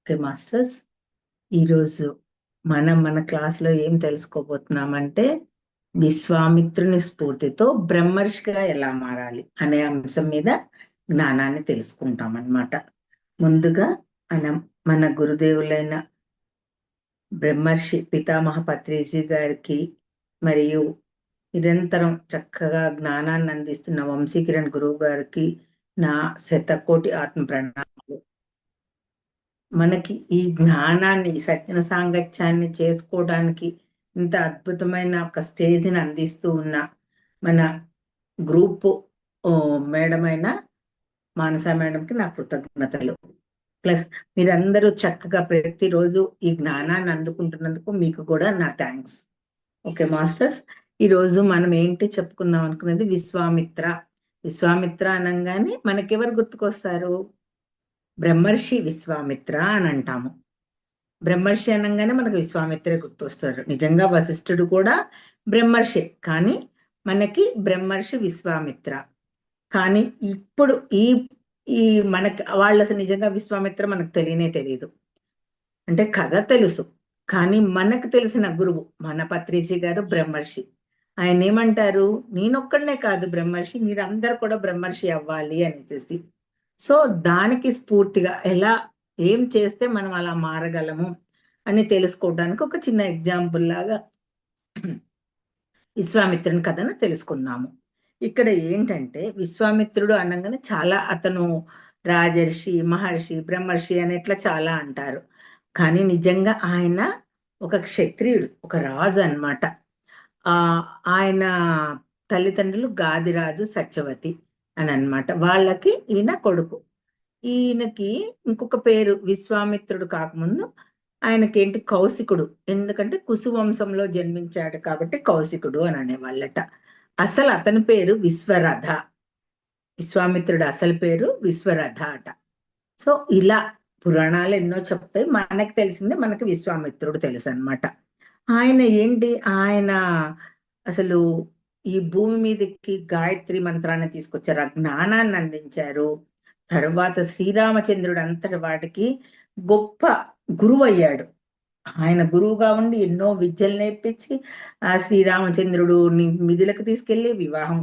Okay masters, ఈరోజు మన క్లాస్లో ఏం తెలుసుకోబోతున్నామంటే విశ్వామిత్రుని స్ఫూర్తితో బ్రహ్మర్షిగా ఎలా మారాలి అనే అంశం మీద జ్ఞానాన్ని తెలుసుకుంటాం అన్నమాట. ముందుగా మనం మన గురుదేవులైన బ్రహ్మర్షి పితామహ పత్రిజీ గారికి మరియు నిరంతరం చక్కగా జ్ఞానాన్ని అందిస్తున్న వంశీకిరణ్ గురువు గారికి నా శతకోటి ఆత్మ ప్రణామాలు. మనకి ఈ జ్ఞానాన్ని, ఈ సజ్జన సాంగత్యాన్ని చేసుకోవడానికి ఇంత అద్భుతమైన ఒక స్టేజ్ని అందిస్తూ ఉన్న మన గ్రూప్ మేడం అయిన మానస మేడంకి నా కృతజ్ఞతలు. ప్లస్ మీరందరూ చక్కగా ప్రతిరోజు ఈ జ్ఞానాన్ని అందుకుంటున్నందుకు మీకు కూడా నా థ్యాంక్స్. ఓకే మాస్టర్స్, ఈరోజు మనం ఏంటి చెప్పుకుందాం అనుకున్నది విశ్వామిత్ర. విశ్వామిత్ర అనగానే మనకెవరు గుర్తుకొస్తారు? బ్రహ్మర్షి విశ్వామిత్ర అని అంటాము. బ్రహ్మర్షి అనగానే మనకు విశ్వామిత్రే గుర్తొస్తారు. నిజంగా వశిష్ఠుడు కూడా బ్రహ్మర్షి, కానీ మనకి బ్రహ్మర్షి విశ్వామిత్ర. కానీ ఇప్పుడు ఈ ఈ మనకి వాళ్ళు అసలు నిజంగా విశ్వామిత్ర మనకు తెలియనే తెలియదు. అంటే కథ తెలుసు, కానీ మనకు తెలిసిన గురువు మన పత్రిజీ గారు బ్రహ్మర్షి. ఆయన ఏమంటారు, నేనొక్కడనే కాదు బ్రహ్మర్షి, మీరందరూ కూడా బ్రహ్మర్షి అవ్వాలి అనేసి. సో దానికి స్ఫూర్తిగా ఎలా ఏం చేస్తే మనం అలా మారగలము అని తెలుసుకోవడానికి ఒక చిన్న ఎగ్జాంపుల్ లాగా విశ్వామిత్రుని కథను తెలుసుకుందాము. ఇక్కడ ఏంటంటే విశ్వామిత్రుడు అనగానే చాలా అతను రాజర్షి, మహర్షి, బ్రహ్మర్షి అని ఇట్లా చాలా అంటారు. కానీ నిజంగా ఆయన ఒక క్షత్రియుడు, ఒక రాజు అన్నమాట. ఆయన తల్లిదండ్రులు గాదిరాజు, సత్యవతి అని అన్నమాట. వాళ్ళకి ఈయన కొడుకు. ఈయనకి ఇంకొక పేరు, విశ్వామిత్రుడు కాకముందు ఆయనకేంటి కౌశికుడు. ఎందుకంటే కుసువంశంలో జన్మించాడు కాబట్టి కౌశికుడు అని అనేవాళ్ళట. అసలు అతని పేరు విశ్వరథ. విశ్వామిత్రుడు అసలు పేరు విశ్వరథ అట. సో ఇలా పురాణాలు ఎన్నో చెప్తాయి, మనకు తెలిసింది మనకి విశ్వామిత్రుడు తెలుసు అనమాట. ఆయన ఏంటి, ఆయన అసలు ఈ భూమి మీదకి గాయత్రి మంత్రాన్ని తీసుకొచ్చారు, ఆ జ్ఞానాన్ని అందించారు. తర్వాత శ్రీరామచంద్రుడు అంతటి వాటికి గొప్ప గురువు అయ్యాడు. ఆయన గురువుగా ఉండి ఎన్నో విద్యలు నేర్పించి ఆ శ్రీరామచంద్రుడు మిథిలకు తీసుకెళ్లి వివాహం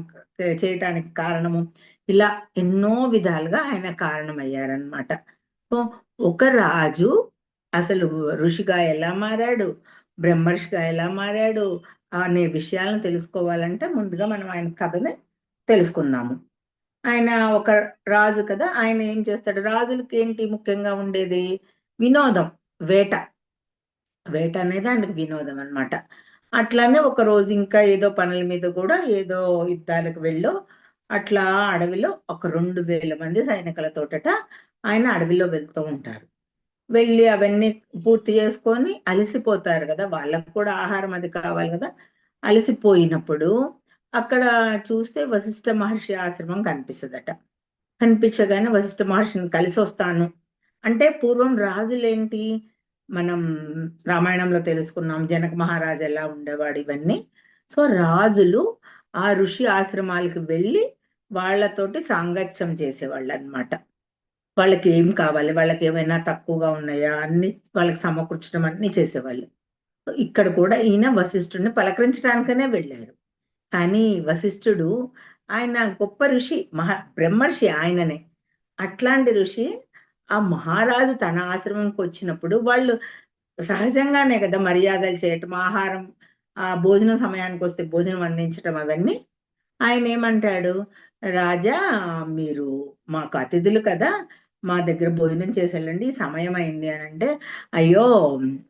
చేయటానికి కారణము, ఇలా ఎన్నో విధాలుగా ఆయన కారణమయ్యారనమాట. సో ఒక రాజు అసలు ఋషిగా ఎలా మారాడు, బ్రహ్మర్షిగా ఎలా మారాడు అనే విషయాలను తెలుసుకోవాలంటే ముందుగా మనం ఆయన కథని తెలుసుకుందాము. ఆయన ఒక రాజు కదా, ఆయన ఏం చేస్తాడు, రాజులకి ఏంటి ముఖ్యంగా ఉండేది, వినోదం, వేట. వేట అనేది ఆయనకు వినోదం అనమాట. అట్లానే ఒక రోజు ఇంకా ఏదో పనుల మీద కూడా ఏదో యుద్ధాలకు వెళ్ళో అట్లా అడవిలో ఒక 2000 మంది సైనికులతోటట ఆయన అడవిలో వెళ్తూ ఉంటారు. వెళ్ళి అవన్నీ పూర్తి చేసుకొని అలసిపోతారు కదా, వాళ్ళకు కూడా ఆహారం అది కావాలి కదా. అలసిపోయినప్పుడు అక్కడ చూస్తే వశిష్ఠ మహర్షి ఆశ్రమం కనిపిస్తుందట. కనిపించగానే వశిష్ఠ మహర్షిని కలిసి వస్తాను అంటే, పూర్వం రాజులేంటి మనం రామాయణంలో తెలుసుకున్నాం, జనక మహారాజు ఎలా ఉండేవాడు ఇవన్నీ. సో రాజులు ఆ ఋషి ఆశ్రమాలకు వెళ్ళి వాళ్ళతోటి సాంగత్యం చేసేవాళ్ళు అనమాట. వాళ్ళకి ఏం కావాలి, వాళ్ళకి ఏమైనా తక్కువగా ఉన్నాయా అన్ని వాళ్ళకి సమకూర్చడం అన్ని చేసేవాళ్ళు. ఇక్కడ కూడా ఈయన వశిష్ఠుడిని పలకరించడానికనే వెళ్ళారు. కానీ వశిష్ఠుడు ఆయన గొప్ప ఋషి, బ్రహ్మర్షి ఆయననే. అట్లాంటి ఋషి ఆ మహారాజు తన ఆశ్రమంకి వచ్చినప్పుడు వాళ్ళు సహజంగానే కదా మర్యాదలు చేయటం, ఆహారం, ఆ భోజనం సమయానికి వస్తే భోజనం అందించటం అవన్నీ. ఆయన ఏమంటాడు, రాజా మీరు మాకు అతిథులు కదా, మా దగ్గర భోజనం చేసి వెళ్ళండి, సమయం అయింది అని అంటే, అయ్యో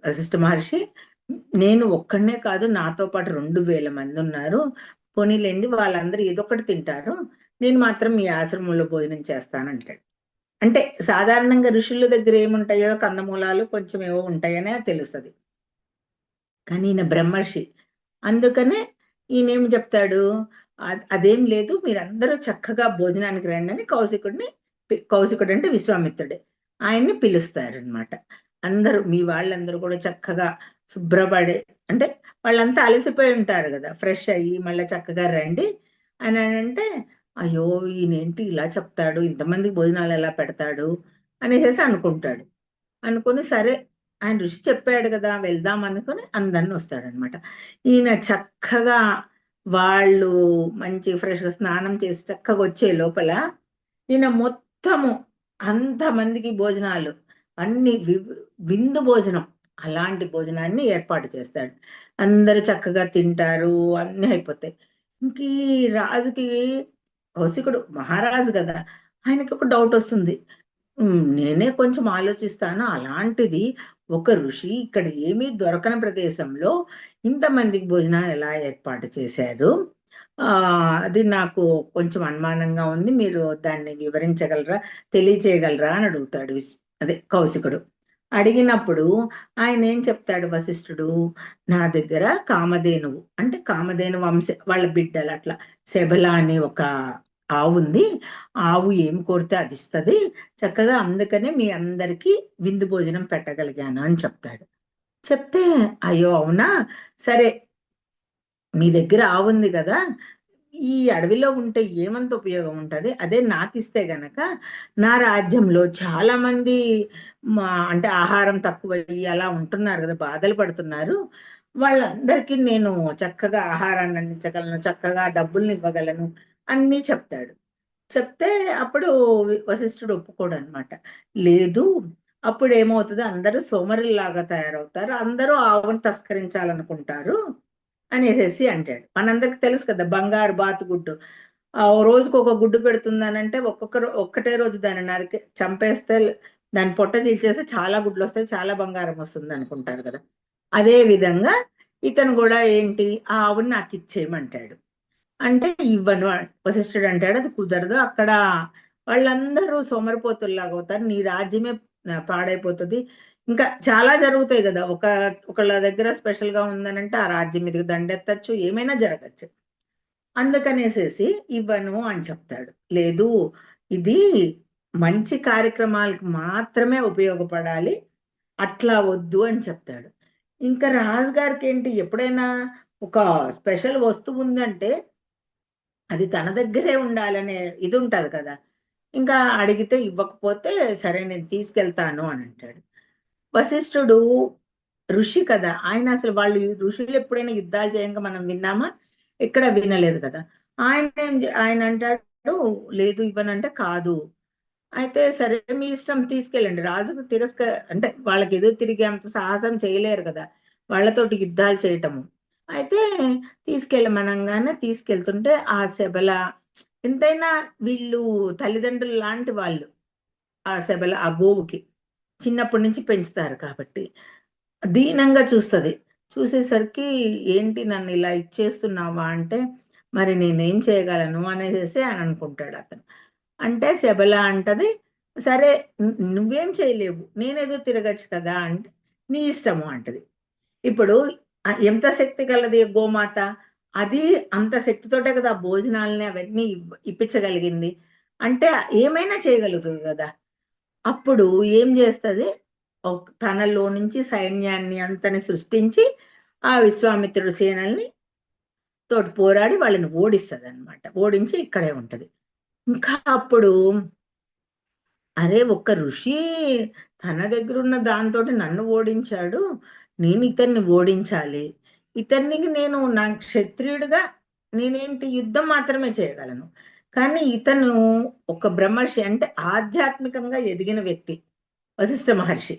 వశిష్ఠ మహర్షి, నేను ఒక్కడనే కాదు నాతో పాటు 2000 మంది ఉన్నారు, పోనీలేండి వాళ్ళందరూ ఏదో ఒకటి తింటారు, నేను మాత్రం మీ ఆశ్రమంలో భోజనం చేస్తానంటాడు. అంటే సాధారణంగా ఋషుల దగ్గర ఏముంటాయో కందమూలాలు కొంచెం ఏవో ఉంటాయనే తెలుస్తుంది. కానీ ఈయన బ్రహ్మర్షి, అందుకనే ఈయన ఏం చెప్తాడు, అదేం లేదు, మీరందరూ చక్కగా భోజనానికి రండి అని కౌశికుడు అంటే విశ్వామిత్రుడే, ఆయన్ని పిలుస్తారనమాట. అందరూ మీ వాళ్ళందరూ కూడా చక్కగా శుభ్రపడి, అంటే వాళ్ళంతా అలసిపోయి ఉంటారు కదా, ఫ్రెష్ అయ్యి మళ్ళీ చక్కగా రండి అని అంటే, అయ్యో ఈయనేంటి ఇలా చెప్తాడు, ఇంతమందికి భోజనాలు ఎలా పెడతాడు అనేసి అనుకుంటాడు. అనుకుని సరే ఆయన ఋషి చెప్పాడు కదా వెళ్దాం అనుకుని అందరిని వస్తాడనమాట. ఈయన చక్కగా వాళ్ళు మంచి ఫ్రెష్గా స్నానం చేసి చక్కగా వచ్చే లోపల ఈయన మొత్తము అంతమందికి భోజనాలు అన్ని విందు భోజనం అలాంటి భోజనాన్ని ఏర్పాటు చేస్తాడు. అందరూ చక్కగా తింటారు, అన్నీ అయిపోతాయి. ఇంక ఈ రాజుకి, కౌశికుడు మహారాజు కదా, ఆయనకి ఒక డౌట్ వస్తుంది. నేనే కొంచెం ఆలోచిస్తాను, అలాంటిది ఒక ఋషి ఇక్కడ ఏమీ దొరకని ప్రదేశంలో ఇంతమందికి భోజనాలు ఎలా ఏర్పాటు చేశారు? అది నాకు కొంచెం అనుమానంగా ఉంది. మీరు దాన్ని వివరించగలరా, తెలియచేయగలరా అని అడుగుతాడు అదే కౌశికుడు. అడిగినప్పుడు ఆయన ఏం చెప్తాడు వశిష్ఠుడు, నా దగ్గర కామధేనువు అంటే కామధేను వంశ వాళ్ళ బిడ్డలు అట్లా శబల అని ఒక ఆవు ఉంది. ఆవు ఏం కోరితే అది ఇస్తుంది, చక్కగా అందుకనే మీ అందరికీ విందు భోజనం పెట్టగలిగాను అని చెప్తాడు. చెప్తే అయ్యో అవునా, సరే మీ దగ్గర ఆవు ఉంది కదా, ఈ అడవిలో ఉంటే ఏమంత ఉపయోగం ఉంటది, అదే నాకు ఇస్తే గనక నా రాజ్యంలో చాలా మంది అంటే ఆహారం తక్కువయ్యి అలా ఉంటున్నారు కదా, బాధలు పడుతున్నారు, వాళ్ళందరికీ నేను చక్కగా ఆహారాన్ని అందించగలను, చక్కగా డబ్బుల్ని ఇవ్వగలను అన్నీ చెప్తాడు. చెప్తే అప్పుడు వశిష్ఠుడు ఒప్పుకోడు అనమాట. లేదు, అప్పుడు ఏమవుతుంది, అందరూ సోమరుల్లాగా తయారవుతారు, అందరూ ఆవును తస్కరించాలనుకుంటారు అనేసేసి అంటాడు. మనందరికి తెలుసు కదా బంగారు బాతుగుడ్డు ఓ రోజుకు ఒక గుడ్డు పెడుతుందనంటే ఒక్కటే రోజు దాన్ని నరికి చంపేస్తే దాని పొట్ట చీల్చేస్తే చాలా గుడ్లు వస్తాయి, చాలా బంగారం వస్తుంది అనుకుంటారు కదా. అదే విధంగా ఇతను కూడా ఏంటి, ఆ ఆవుని నాకు ఇచ్చేయమంటాడు. అంటే ఇవ్వను వశిష్ఠుడు అంటాడు, అది కుదరదు, అక్కడ వాళ్ళందరూ సోమరిపోతుల్లాగా అవుతారు, నీ రాజ్యమే పాడైపోతుంది, ఇంకా చాలా జరుగుతాయి కదా, ఒకళ్ళ దగ్గర స్పెషల్ గా ఉందనంటే ఆ రాజ్యం మీదకి దండెత్తచ్చు, ఏమైనా జరగచ్చు. అందుకనేసేసి ఇవ్వను అని చెప్తాడు. లేదు, ఇది మంచి కార్యక్రమాలకు మాత్రమే ఉపయోగపడాలి, అట్లా వద్దు అని చెప్తాడు. ఇంకా రాజుగారికి ఏంటి, ఎప్పుడైనా ఒక స్పెషల్ వస్తువు ఉందంటే అది తన దగ్గరే ఉండాలనే ఇది ఉంటది కదా. ఇంకా అడిగితే ఇవ్వకపోతే సరే నేను తీసుకెళ్తాను అని అంటాడు. వశిష్ఠుడు ఋషి కదా, ఆయన అసలు వాళ్ళు ఋషులు ఎప్పుడైనా యుద్ధాలు చేయంగా మనం విన్నామా? ఎక్కడ వినలేదు కదా. ఆయన అంటాడు, లేదు ఇవ్వనంటే కాదు. అయితే సరే మీ ఇష్టం తీసుకెళ్ళండి. రాజుకు అంటే వాళ్ళకి ఎదురు తిరిగే అంత సాహసం చేయలేరు కదా, వాళ్ళతోటి యుద్ధాలు చేయటము. అయితే తీసుకెళ్ళమనంగానే తీసుకెళ్తుంటే ఆ శబల, ఎంతైనా వీళ్ళు తల్లిదండ్రులు లాంటి వాళ్ళు, ఆ శబల ఆ గోవుకి చిన్నప్పటి నుంచి పెంచుతారు కాబట్టి దీనంగా చూస్తుంది. చూసేసరికి ఏంటి నన్ను ఇలా ఇచ్చేస్తున్నావా అంటే, మరి నేనేం చేయగలను అనేసి అని అనుకుంటాడు అతను. అంటే శబల అంటది, సరే నువ్వేం చేయలేవు, నేనేదో తిరగచ్చు కదా అంటే, నీ ఇష్టము అంటది. ఇప్పుడు ఎంత శక్తి కలది గోమాత, అది అంత శక్తితోటే కదా భోజనాలని అవన్నీ ఇప్పించగలిగింది, అంటే ఏమైనా చేయగలుగుతుంది కదా. అప్పుడు ఏం చేస్తుంది, తనలో నుంచి సైన్యాన్ని అంతని సృష్టించి ఆ విశ్వామిత్రుడు సేనల్ని తోటి పోరాడి వాళ్ళని ఓడిస్తుంది అనమాట. ఓడించి ఇక్కడే ఉంటది. ఇంకా అప్పుడు అరే ఒక్క ఋషి తన దగ్గర ఉన్న దాంతో నన్ను ఓడించాడు, నేను ఇతన్ని ఓడించాలి, ఇతనికి నేను నా క్షత్రియుడిగా నేనేంటి యుద్ధం మాత్రమే చేయగలను, కానీ ఇతను ఒక బ్రహ్మర్షి అంటే ఆధ్యాత్మికంగా ఎదిగిన వ్యక్తి వశిష్ఠ మహర్షి,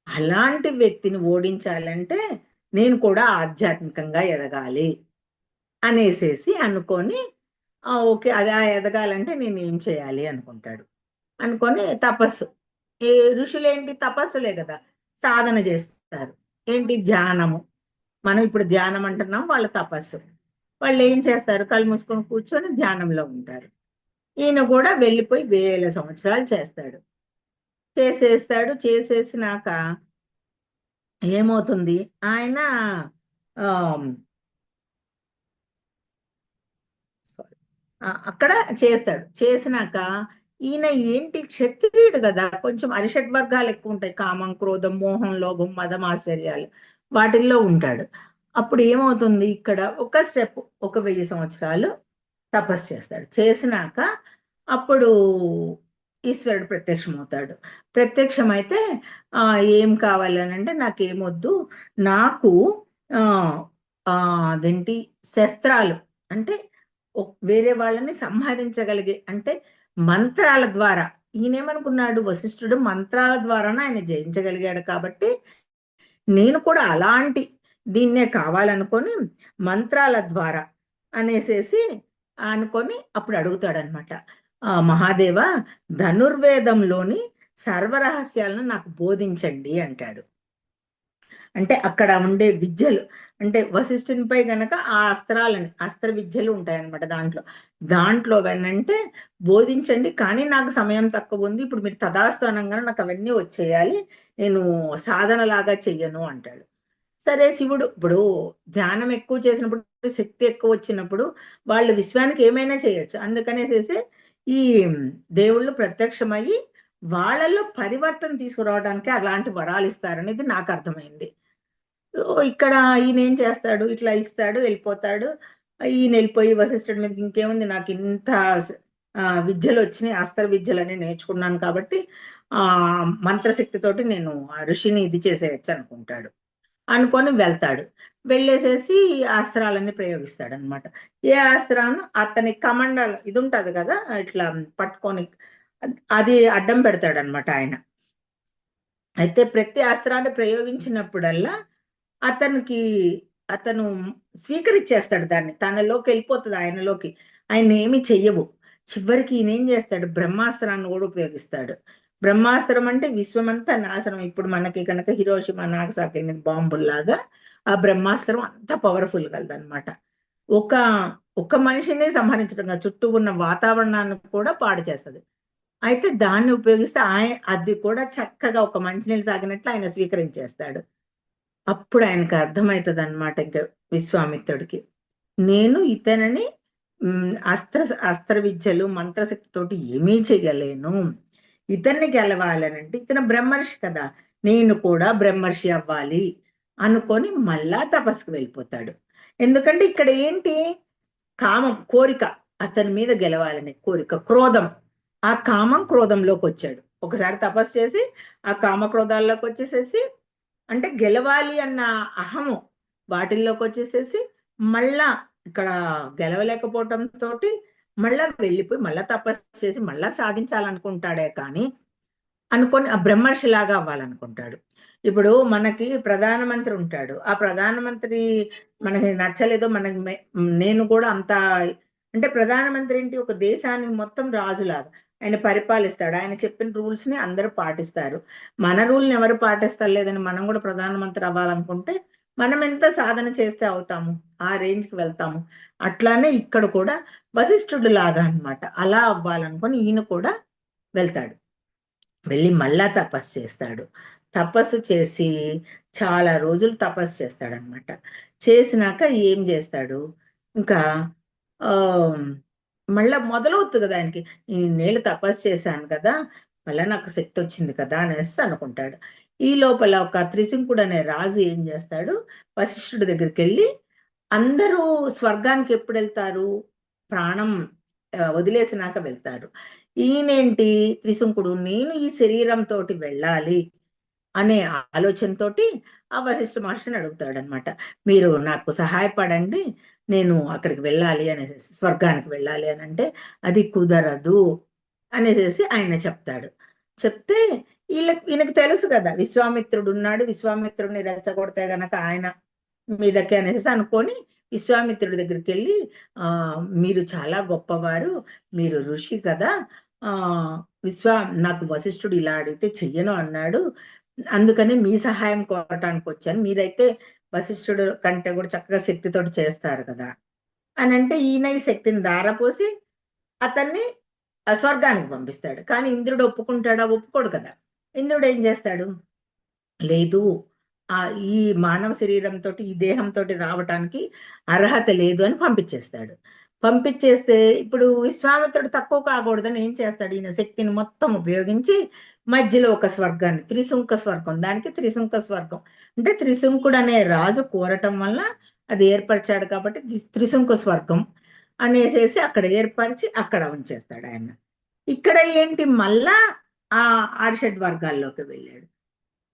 అలాంటి వ్యక్తిని ఓడించాలంటే నేను కూడా ఆధ్యాత్మికంగా ఎదగాలి అనేసేసి అనుకొని ఓకే అది ఎదగాలంటే నేను ఏం చేయాలి అనుకుంటాడు. అనుకొని తపస్సు, ఈ ఋషులేంటి తపస్సులే కదా, సాధన చేస్తారు. ఏంటి ధ్యానము, మనం ఇప్పుడు ధ్యానం అంటున్నాం, వాళ్ళ తపస్సు. వాళ్ళు ఏం చేస్తారు, కళ్ళు మూసుకొని కూర్చొని ధ్యానంలో ఉంటారు. ఈయన కూడా వెళ్ళిపోయి వేల సంవత్సరాలు చేస్తాడు. చేసేసినాక ఏమవుతుంది, ఆయన ఆ అక్కడ చేస్తాడు. చేసినాక ఈయన ఏంటి క్షత్రియుడు కదా, కొంచెం అరిషడ్ వర్గాలు ఎక్కువ ఉంటాయి, కామం క్రోధం మోహం లోభం మదం ఆశ్చర్యాలు వాటిల్లో ఉంటాడు. అప్పుడు ఏమవుతుంది, ఇక్కడ ఒక స్టెప్, ఒక 1000 సంవత్సరాలు తపస్సు చేస్తాడు. చేసినాక అప్పుడు ఈశ్వరుడు ప్రత్యక్షమవుతాడు. ప్రత్యక్షమైతే ఏం కావాలనంటే నాకేమొద్దు, నాకు ఆహ్, అదేంటి శస్త్రాలు అంటే వేరే వాళ్ళని సంహరించగలిగే అంటే మంత్రాల ద్వారా ఈయనేమనుకున్నాడు వశిష్ఠుడు మంత్రాల ద్వారానే ఆయన జయించగలిగాడు కాబట్టి నేను కూడా అలాంటి దీన్నే కావాలనుకొని మంత్రాల ద్వారా అనేసేసి అనుకొని అప్పుడు అడుగుతాడనమాట. మహాదేవ ధనుర్వేదంలోని సర్వరహస్యాలను నాకు బోధించండి అంటాడు. అంటే అక్కడ ఉండే విద్యలు అంటే వశిష్ఠునిపై గనక ఆ అస్త్రాలని అస్త్ర విద్యలు ఉంటాయన్నమాట దాంట్లో వెనంటే బోధించండి, కానీ నాకు సమయం తక్కువ ఉంది, ఇప్పుడు మీరు తదాస్తు అనగానే నాకు అవన్నీ వచ్చేయాలి, నేను సాధనలాగా చెయ్యను అంటాడు. సరే శివుడు ఇప్పుడు ధ్యానం ఎక్కువ చేసినప్పుడు శక్తి ఎక్కువ వచ్చినప్పుడు వాళ్ళు విశ్వానికి ఏమైనా చేయొచ్చు, అందుకనేసేసి ఈ దేవుళ్ళు ప్రత్యక్షమయ్యి వాళ్ళలో పరివర్తన తీసుకురావడానికి అలాంటి వరాలు ఇస్తారనేది నాకు అర్థమైంది. సో ఇక్కడ ఈయన ఏం చేస్తాడు, ఇట్లా ఇస్తాడు వెళ్ళిపోతాడు. ఈయన వెళ్ళిపోయి వశిష్ఠుడి మీద ఇంకేముంది, నాకు ఇంత విద్యలు వచ్చినాయి, అస్త్ర విద్యలని నేర్చుకున్నాను కాబట్టి మంత్రశక్తితోటి నేను ఆ ఋషిని ఇది చేసేయచ్చు అనుకుంటాడు. అనుకొని వెళ్తాడు. వెళ్ళేసేసి అస్త్రాలన్నీ ప్రయోగిస్తాడు అనమాట. ఏ అస్త్రాన్ని అతని కమండల్ ఇది ఉంటది కదా ఇట్లా పట్టుకొని అది అడ్డం పెడతాడు అనమాట ఆయన. అయితే ప్రతి అస్త్రాన్ని ప్రయోగించినప్పుడల్లా అతను స్వీకరించేస్తాడు దాన్ని, తనలోకి వెళ్ళిపోతుంది ఆయనలోకి, ఆయన ఏమి చెయ్యవు. చివరికి ఈయన ఏం చేస్తాడు, బ్రహ్మాస్త్రాన్ని కూడా ఉపయోగిస్తాడు. బ్రహ్మాస్త్రం అంటే విశ్వమంతా నాశనం. ఇప్పుడు మనకి కనుక హిరోషిమా నాగసాకి బాంబుల్లాగా ఆ బ్రహ్మాస్త్రం అంత పవర్ఫుల్ కలదనమాట. ఒక ఒక మనిషిని సంహరించడం చుట్టూ ఉన్న వాతావరణాన్ని కూడా పాడు చేస్తుంది. అయితే దాన్ని ఉపయోగిస్తే అది కూడా చక్కగా ఒక మంచినీళ్ళు తాగినట్లు ఆయన స్వీకరించేస్తాడు. అప్పుడు ఆయనకు అర్థమవుతుంది అనమాట ఇంకా విశ్వామిత్రుడికి, నేను ఇతనిని అస్త్ర విద్యలు మంత్రశక్తితోటి ఏమీ చెయ్యలేను, ఇతన్ని గెలవాలనంటే ఇతను బ్రహ్మర్షి కదా, నేను కూడా బ్రహ్మర్షి అవ్వాలి అనుకొని మళ్ళా తపస్సుకు వెళ్ళిపోతాడు. ఎందుకంటే ఇక్కడ ఏంటి, కామం కోరిక, అతని మీద గెలవాలనే కోరిక, క్రోధం, ఆ కామం క్రోధంలోకి వచ్చాడు. ఒకసారి తపస్సు చేసి ఆ కామ క్రోధాల్లోకి వచ్చేసేసి అంటే గెలవాలి అన్న అహము వాటిల్లోకి వచ్చేసేసి మళ్ళా ఇక్కడ గెలవలేకపోవటం తోటి మళ్ళా వెళ్ళిపోయి మళ్ళా తపస్సు చేసి మళ్ళా సాధించాలనుకుంటాడే కానీ అనుకొని ఆ బ్రహ్మర్షి లాగా అవ్వాలనుకుంటాడు. ఇప్పుడు మనకి ప్రధానమంత్రి ఉంటాడు, ఆ ప్రధానమంత్రి మనకి నచ్చలేదో మనకి నేను కూడా అంత అంటే ప్రధానమంత్రి ఏంటి, ఒక దేశానికి మొత్తం రాజులాగా ఆయన పరిపాలిస్తాడు, ఆయన చెప్పిన రూల్స్ ని అందరూ పాటిస్తారు. మన రూల్ని ఎవరు పాటిస్తారు లేదని మనం కూడా ప్రధానమంత్రి అవ్వాలనుకుంటే మనం ఎంత సాధన చేస్తే అవుతాము, ఆ రేంజ్ కి వెళ్తాము. అట్లానే ఇక్కడ కూడా వశిష్ఠుడు లాగా అనమాట, అలా అవ్వాలనుకొని ఈయన కూడా వెళ్తాడు. వెళ్ళి మళ్ళా తపస్సు చేస్తాడు. తపస్సు చేసి చాలా రోజులు తపస్సు చేస్తాడనమాట. చేసినాక ఏం చేస్తాడు, ఇంకా మళ్ళా మొదలవుతుంది కదా ఆయనకి, ఇన్నేళ్ళు తపస్సు చేశాను కదా, మళ్ళా నాకు శక్తి వచ్చింది కదా అనేసి అనుకుంటాడు. ఈ లోపల ఒక త్రిశంకుడు అనే రాజు ఏం చేస్తాడు, వశిష్ఠుడి దగ్గరికి వెళ్ళి, అందరూ స్వర్గానికి ఎప్పుడు వెళ్తారు, ప్రాణం వదిలేసినాక వెళ్తారు. ఈయనేంటి త్రిశంకుడు, నేను ఈ శరీరంతో వెళ్ళాలి అనే ఆలోచనతోటి ఆ వశిష్ఠ మహర్షిని అడుగుతాడనమాట, మీరు నాకు సహాయపడండి, నేను అక్కడికి వెళ్ళాలి అనేసి, స్వర్గానికి వెళ్ళాలి అని అంటే అది కుదరదు అనేసి ఆయన చెప్తాడు. చెప్తే ఈయనకు తెలుసు కదా విశ్వామిత్రుడు ఉన్నాడు, విశ్వామిత్రుడిని రెచ్చగొడితే గనక ఆయన మీదకి అనేసి అనుకొని విశ్వామిత్రుడి దగ్గరికి వెళ్ళి, మీరు చాలా గొప్పవారు, మీరు ఋషి కదా, ఆ నాకు వశిష్ఠుడు ఇలా అడిగితే చెయ్యను అన్నాడు, అందుకని మీ సహాయం కోరటానికి వచ్చాను, మీరైతే వశిష్ఠుడు కంటే కూడా చక్కగా శక్తితోటి చేస్తారు కదా అని అంటే ఈయన ఈ శక్తిని దారపోసి అతన్ని స్వర్గానికి పంపిస్తాడు. కానీ ఇంద్రుడు ఒప్పుకుంటాడా, ఒప్పుకోడు కదా. ఇంద్రుడు ఏం చేస్తాడు, లేదు ఈ మానవ శరీరంతో ఈ దేహంతో రావటానికి అర్హత లేదు అని పంపించేస్తాడు. పంపించేస్తే ఇప్పుడు విశ్వామిత్రుడు తక్కువ కాకూడదని ఏం చేస్తాడు, ఈయన శక్తిని మొత్తం ఉపయోగించి మధ్యలో ఒక స్వర్గాన్ని, త్రిశంక స్వర్గం, దానికి త్రిశంక స్వర్గం అంటే త్రిశంకుడు అనే రాజు కోరటం వల్ల అది ఏర్పరిచాడు కాబట్టి త్రిశంక స్వర్గం అనేసేసి అక్కడ ఏర్పరిచి అక్కడ ఉంచేస్తాడు ఆయన. ఇక్కడ ఏంటి మళ్ళా ఆ ఆరిషడ్ వర్గాల్లోకి వెళ్ళాడు.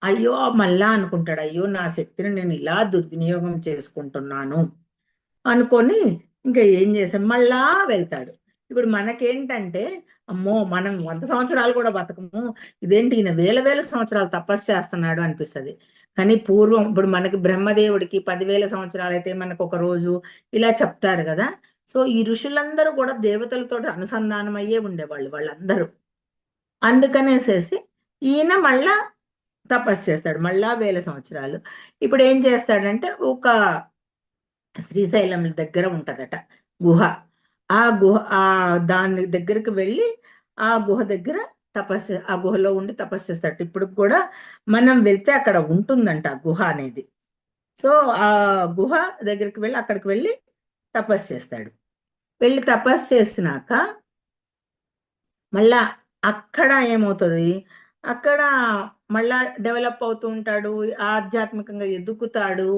అయ్యో మళ్ళా అనుకుంటాడు, అయ్యో నా శక్తిని నేను ఇలా దుర్వినియోగం చేసుకుంటున్నాను అనుకొని ఇంకా ఏం చేశాం మళ్ళా వెళ్తాడు. ఇప్పుడు మనకేంటంటే అమ్మో మనం 100 సంవత్సరాలు కూడా బతకము, ఇదేంటి ఈయన వేల వేల సంవత్సరాలు తపస్సు చేస్తున్నాడు అనిపిస్తుంది. కానీ పూర్వం ఇప్పుడు మనకి బ్రహ్మదేవుడికి 10,000 సంవత్సరాలు అయితే మనకు ఒక రోజు ఇలా చెప్తారు కదా. సో ఈ ఋషులందరూ కూడా దేవతలతో అనుసంధానం అయ్యే ఉండేవాళ్ళు వాళ్ళందరూ. అందుకనేసేసి ఈయన మళ్ళా తపస్సు చేస్తాడు మళ్ళా వేల సంవత్సరాలు. ఇప్పుడు ఏం చేస్తాడంటే ఒక శ్రీశైలం దగ్గర ఉంటదట గుహ. ఆ దాని దగ్గరికి వెళ్ళి ఆ గుహ దగ్గర తపస్సు, ఆ గుహలో ఉండి తపస్సు చేస్తాడు. ఇప్పుడు కూడా మనం వెళ్తే అక్కడ ఉంటుందంట ఆ గుహ అనేది. సో ఆ గుహ దగ్గరికి వెళ్ళి అక్కడికి వెళ్ళి తపస్సు చేస్తాడు. వెళ్ళి తపస్సు చేసినాక మళ్ళా అక్కడ ఏమవుతుంది, అక్కడ మళ్ళా డెవలప్ అవుతూ ఉంటాడు, ఆధ్యాత్మికంగా ఎదుగుతాడు.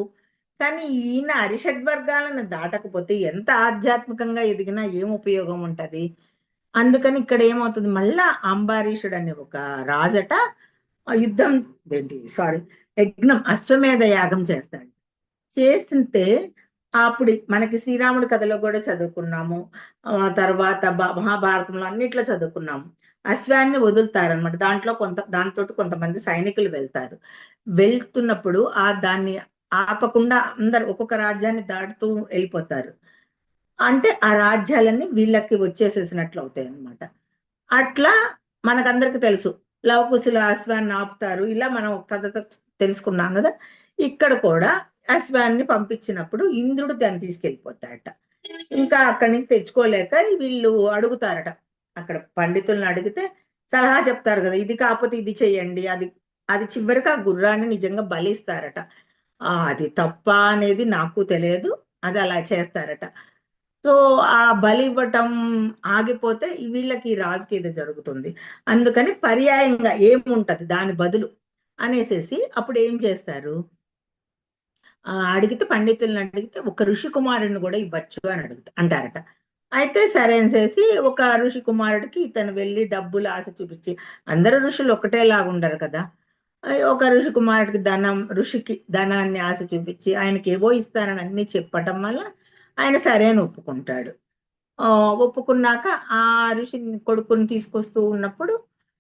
కానీ ఈయన అరిషడ్ వర్గాలను దాటకపోతే ఎంత ఆధ్యాత్మికంగా ఎదిగినా ఏం ఉపయోగం ఉంటది. అందుకని ఇక్కడ ఏమవుతుంది, మళ్ళా అంబారీషుడు అనే ఒక రాజట ఆ యుద్ధం యజ్ఞం అశ్వమేధ యాగం చేస్తాడు. చేస్తుంటే అప్పుడు మనకి శ్రీరాముడి కథలో కూడా చదువుకున్నాము, తర్వాత మహాభారతంలో అన్నిట్లో చదువుకున్నాము. అశ్వాన్ని వదులుతారనమాట, దాంతో కొంతమంది సైనికులు వెళ్తారు. వెళ్తున్నప్పుడు దాన్ని ఆపకుండా అందరు ఒక్కొక్క రాజ్యాన్ని దాటుతూ వెళ్ళిపోతారు. అంటే ఆ రాజ్యాలన్నీ వీళ్ళకి వచ్చేసేసినట్లు అవుతాయి అనమాట. అట్లా మనకందరికి తెలుసు, లవకుశులు అశ్వాన్ని ఆపుతారు, ఇలా మనం కథ తెలుసుకున్నాం కదా. ఇక్కడ కూడా అశ్వాన్ని పంపించినప్పుడు ఇంద్రుడు దాన్ని తీసుకెళ్ళిపోతాడట. ఇంకా అక్కడి నుంచి తెచ్చుకోలేక వీళ్ళు అడుగుతారట, అక్కడ పండితులను అడిగితే సలహా చెప్తారు కదా, ఇది కాకపోతే ఇది చెయ్యండి, అది అది చివరికి ఆ గుర్రాన్ని నిజంగా బలిస్తారట. అది తప్ప అనేది నాకు తెలియదు, అది అలా చేస్తారట. సో ఆ బలి ఇవ్వటం ఆగిపోతే వీళ్ళకి రాజుకి ఏదో జరుగుతుంది. అందుకని పర్యాయంగా ఏముంటది దాని బదులు అనేసేసి అప్పుడు ఏం చేస్తారు, అడిగితే పండితులను అడిగితే ఒక ఋషి కుమారుడిని కూడా ఇవ్వచ్చు అని అంటారట. అయితే సరే అనేసి ఒక ఋషి కుమారుడికి ఇతను వెళ్ళి డబ్బులు ఆశ చూపించి, అందరూ ఋషులు ఒకటేలాగా ఉండరు కదా. ఒక ఋషి కుమారుడికి ఋషికి ధనాన్ని ఆశ చూపించి ఆయనకి ఏవో ఇస్తానని అన్ని చెప్పటం వల్ల ఆయన సరే అని ఒప్పుకుంటాడు. ఒప్పుకున్నాక ఆ ఋషి కొడుకుని తీసుకొస్తూ ఉన్నప్పుడు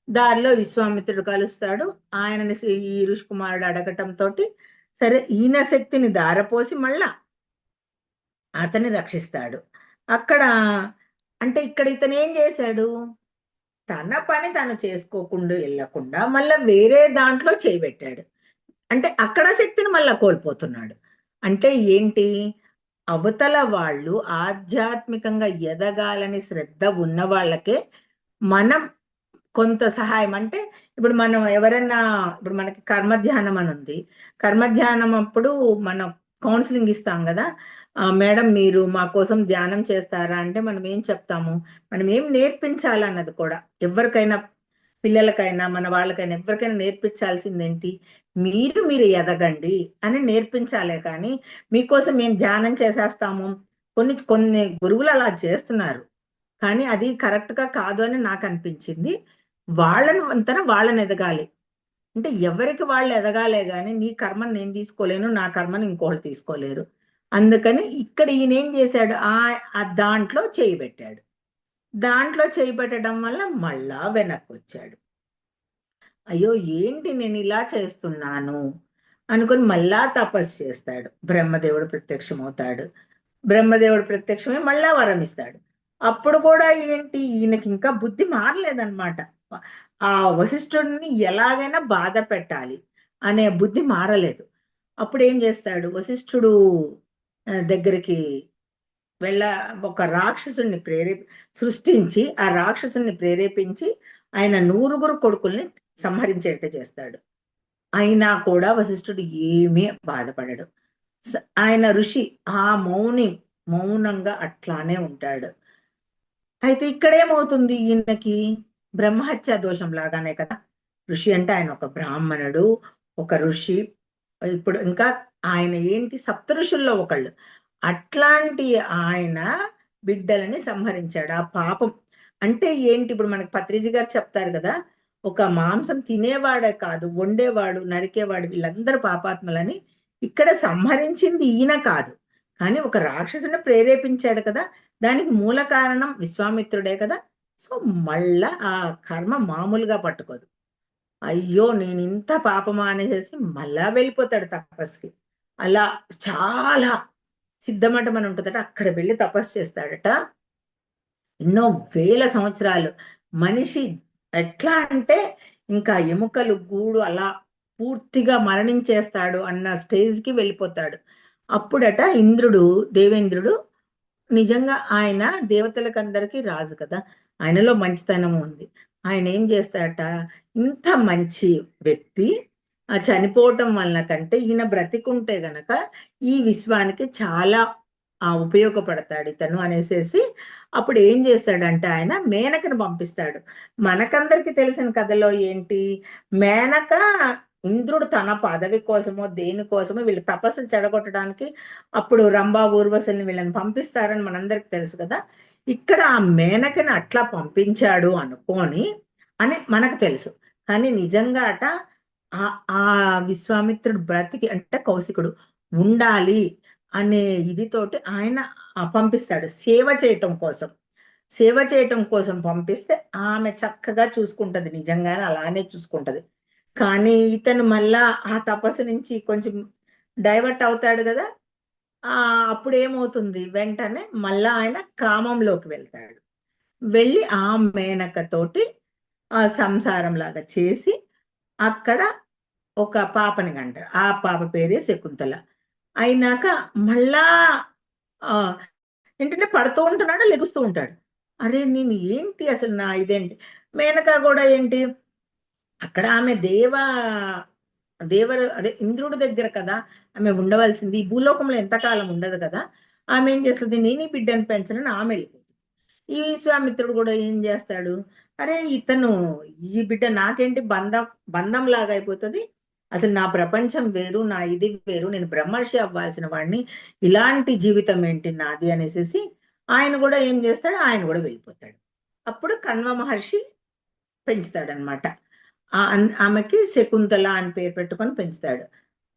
దారిలో విశ్వామిత్రుడు కలుస్తాడు. ఆయనని ఈ ఋషి కుమారుడు అడగటంతో సరే ఈయన శక్తిని దారపోసి మళ్ళా అతన్ని రక్షిస్తాడు. అక్కడ అంటే ఇక్కడ ఇతను ఏం చేశాడు, తన పని తను చేసుకోకుండా వెళ్ళకుండా మళ్ళా వేరే దాంట్లో చేయబెట్టాడు. అంటే అక్కడ శక్తిని మళ్ళా కోల్పోతున్నాడు. అంటే ఏంటి, అవతల వాళ్ళు ఆధ్యాత్మికంగా ఎదగాలని శ్రద్ధ ఉన్న వాళ్ళకే మనం కొంత సహాయం, అంటే ఇప్పుడు మనం ఎవరైనా, ఇప్పుడు మనకి కర్మధ్యానం అని ఉంది, కర్మధ్యానం అప్పుడు మనం కౌన్సిలింగ్ ఇస్తాం కదా. మేడం మీరు మా కోసం ధ్యానం చేస్తారా అంటే మనం ఏం చెప్తాము, మనం ఏం నేర్పించాలన్నది కూడా ఎవరికైనా, పిల్లలకైనా మన వాళ్ళకైనా ఎవరికైనా నేర్పించాల్సిందేంటి, మీరు ఎదగండి అని నేర్పించాలే. కానీ మీకోసం మేము ధ్యానం చేసేస్తాము, కొన్ని కొన్ని గురువులు అలా చేస్తున్నారు, కానీ అది కరెక్ట్ గా కాదు అని నాకు అనిపించింది. వాళ్ళని ఎదగాలి అంటే ఎవరికి వాళ్ళు ఎదగాలే గాని నీ కర్మను నేను తీసుకోలేను, నా కర్మను ఇంకోళ్ళు తీసుకోలేరు. అందుకని ఇక్కడ ఈయన ఏం చేశాడు, దాంట్లో చేయబెట్టాడు. దాంట్లో చేయబెట్టడం వల్ల మళ్ళా వెనక్కి వచ్చాడు. అయ్యో ఏంటి నేను ఇలా చేస్తున్నాను అనుకుని మళ్ళా తపస్సు చేస్తాడు. బ్రహ్మదేవుడు ప్రత్యక్షమవుతాడు. బ్రహ్మదేవుడు ప్రత్యక్షమై మళ్ళా వరం ఇస్తాడు. అప్పుడు కూడా ఏంటి, ఈయనకి ఇంకా బుద్ధి మారలేదన్నమాట. ఆ వశిష్ఠుడిని ఎలాగైనా బాధ పెట్టాలి అనే బుద్ధి మారలేదు. అప్పుడు ఏం చేస్తాడు, వశిష్ఠుడు దగ్గరికి వెళ్ళ ఒక రాక్షసుని సృష్టించి ఆ రాక్షసుని ప్రేరేపించి ఆయన 100 కొడుకుల్ని సంహరించేట్టు చేస్తాడు. అయినా కూడా వశిష్ఠుడు ఏమీ బాధపడడు. ఆయన ఋషి ఆ మౌనంగా అట్లానే ఉంటాడు. అయితే ఇక్కడేమవుతుంది, ఈయనకి బ్రహ్మహత్య దోషం లాగానే కదా. ఋషి అంటే ఆయన ఒక బ్రాహ్మణుడు, ఒక ఋషి. ఇప్పుడు ఇంకా ఆయన ఏంటి, సప్త ఋషుల్లో ఒకళ్ళు. అట్లాంటి ఆయన బిడ్డలని సంహరించాడు. ఆ పాపం అంటే ఏంటి, ఇప్పుడు మనకి పత్రిజీ గారు చెప్తారు కదా, ఒక మాంసం తినేవాడే కాదు, వండేవాడు, నరికేవాడు, వీళ్ళందరూ పాపాత్ములని. ఇక్కడ సంహరించింది ఈయన కాదు, కానీ ఒక రాక్షసుని ప్రేరేపించాడు కదా, దానికి మూల కారణం విశ్వామిత్రుడే కదా. సో మళ్ళా ఆ కర్మ మామూలుగా పట్టుకోదు. అయ్యో నేను ఇంత పాపమా అనేసి మళ్ళా వెళ్ళిపోతాడు తపస్సుకి. అలా చాలా సిద్ధమఠం అని ఉంటుందట, అక్కడ వెళ్ళి తపస్సు చేస్తాడట. ఎన్నో వేల సంవత్సరాలు మనిషి ఎట్లా అంటే ఇంకా ఎముకలు గూడు అలా పూర్తిగా మరణించేస్తాడు అన్న స్టేజ్కి వెళ్ళిపోతాడు. అప్పుడట ఇంద్రుడు, దేవేంద్రుడు, నిజంగా ఆయన దేవతలకందరికీ రాజు కదా, ఆయనలో మంచితనం ఉంది. ఆయన ఏం చేస్తాడట, ఇంత మంచి వ్యక్తి ఆ చనిపోవటం వలన కంటే ఈయన బ్రతికుంటే గనక ఈ విశ్వానికి చాలా ఉపయోగపడతాడు ఇతను అనేసేసి అప్పుడు ఏం చేస్తాడంటే ఆయన మేనకను పంపిస్తాడు. మనకందరికి తెలిసిన కథలో ఏంటి, మేనక ఇంద్రుడు తన పదవి కోసమో దేనికోసమో వీళ్ళు తపస్సు చెడగొట్టడానికి అప్పుడు రంభా ఊర్వశల్ని వీళ్ళని పంపిస్తారని మనందరికి తెలుసు కదా. ఇక్కడ ఆ మేనకని అట్లా పంపించాడు అనుకోని అని మనకు తెలుసు. కానీ నిజంగా అట ఆ విశ్వామిత్రుడు బ్రతికి అంటే కౌశికుడు ఉండాలి అనే ఇదితోటి ఆయన పంపిస్తాడు సేవ చేయటం కోసం. సేవ చేయటం కోసం పంపిస్తే ఆమె చక్కగా చూసుకుంటది, నిజంగానే అలానే చూసుకుంటది. కానీ ఇతను మళ్ళా ఆ తపస్సు నుంచి కొంచెం డైవర్ట్ అవుతాడు కదా. అప్పుడు ఏమవుతుంది, వెంటనే మళ్ళా ఆయన కామంలోకి వెళ్తాడు. వెళ్ళి ఆ మేనకతోటి సంసారం లాగా చేసి అక్కడ ఒక పాపని కంటాడు. ఆ పాప పేరే శకుంతల. అయినాక మళ్ళా ఏంటంటే పడుతూ ఉంటున్నాడు, లెగుస్తూ ఉంటాడు. అరే నేను ఏంటి అసలు నా ఇదేంటి. మేనక కూడా ఏంటి, అక్కడ ఆమె దేవరు అదే ఇంద్రుడి దగ్గర కదా ఆమె ఉండవలసింది, ఈ భూలోకంలో ఎంతకాలం ఉండదు కదా. ఆమె ఏం చేస్తుంది, నేను ఈ బిడ్డను పెంచనని ఆమె వెళ్ళిపోతుంది. ఈ విశ్వామిత్రుడు కూడా ఏం చేస్తాడు, అరే ఇతను ఈ బిడ్డ నాకేంటి బంధం లాగా అయిపోతుంది, అసలు నా ప్రపంచం వేరు, నా ఇది వేరు, నేను బ్రహ్మర్షి అవ్వాల్సిన వాడిని, ఇలాంటి జీవితం ఏంటి నాది అనేసి ఆయన కూడా ఏం చేస్తాడు, ఆయన కూడా వెళ్ళిపోతాడు. అప్పుడు కణ్వ మహర్షి పెంచుతాడనమాట. ఆమెకి శకుంతల అని పేరు పెట్టుకొని పెంచుతాడు.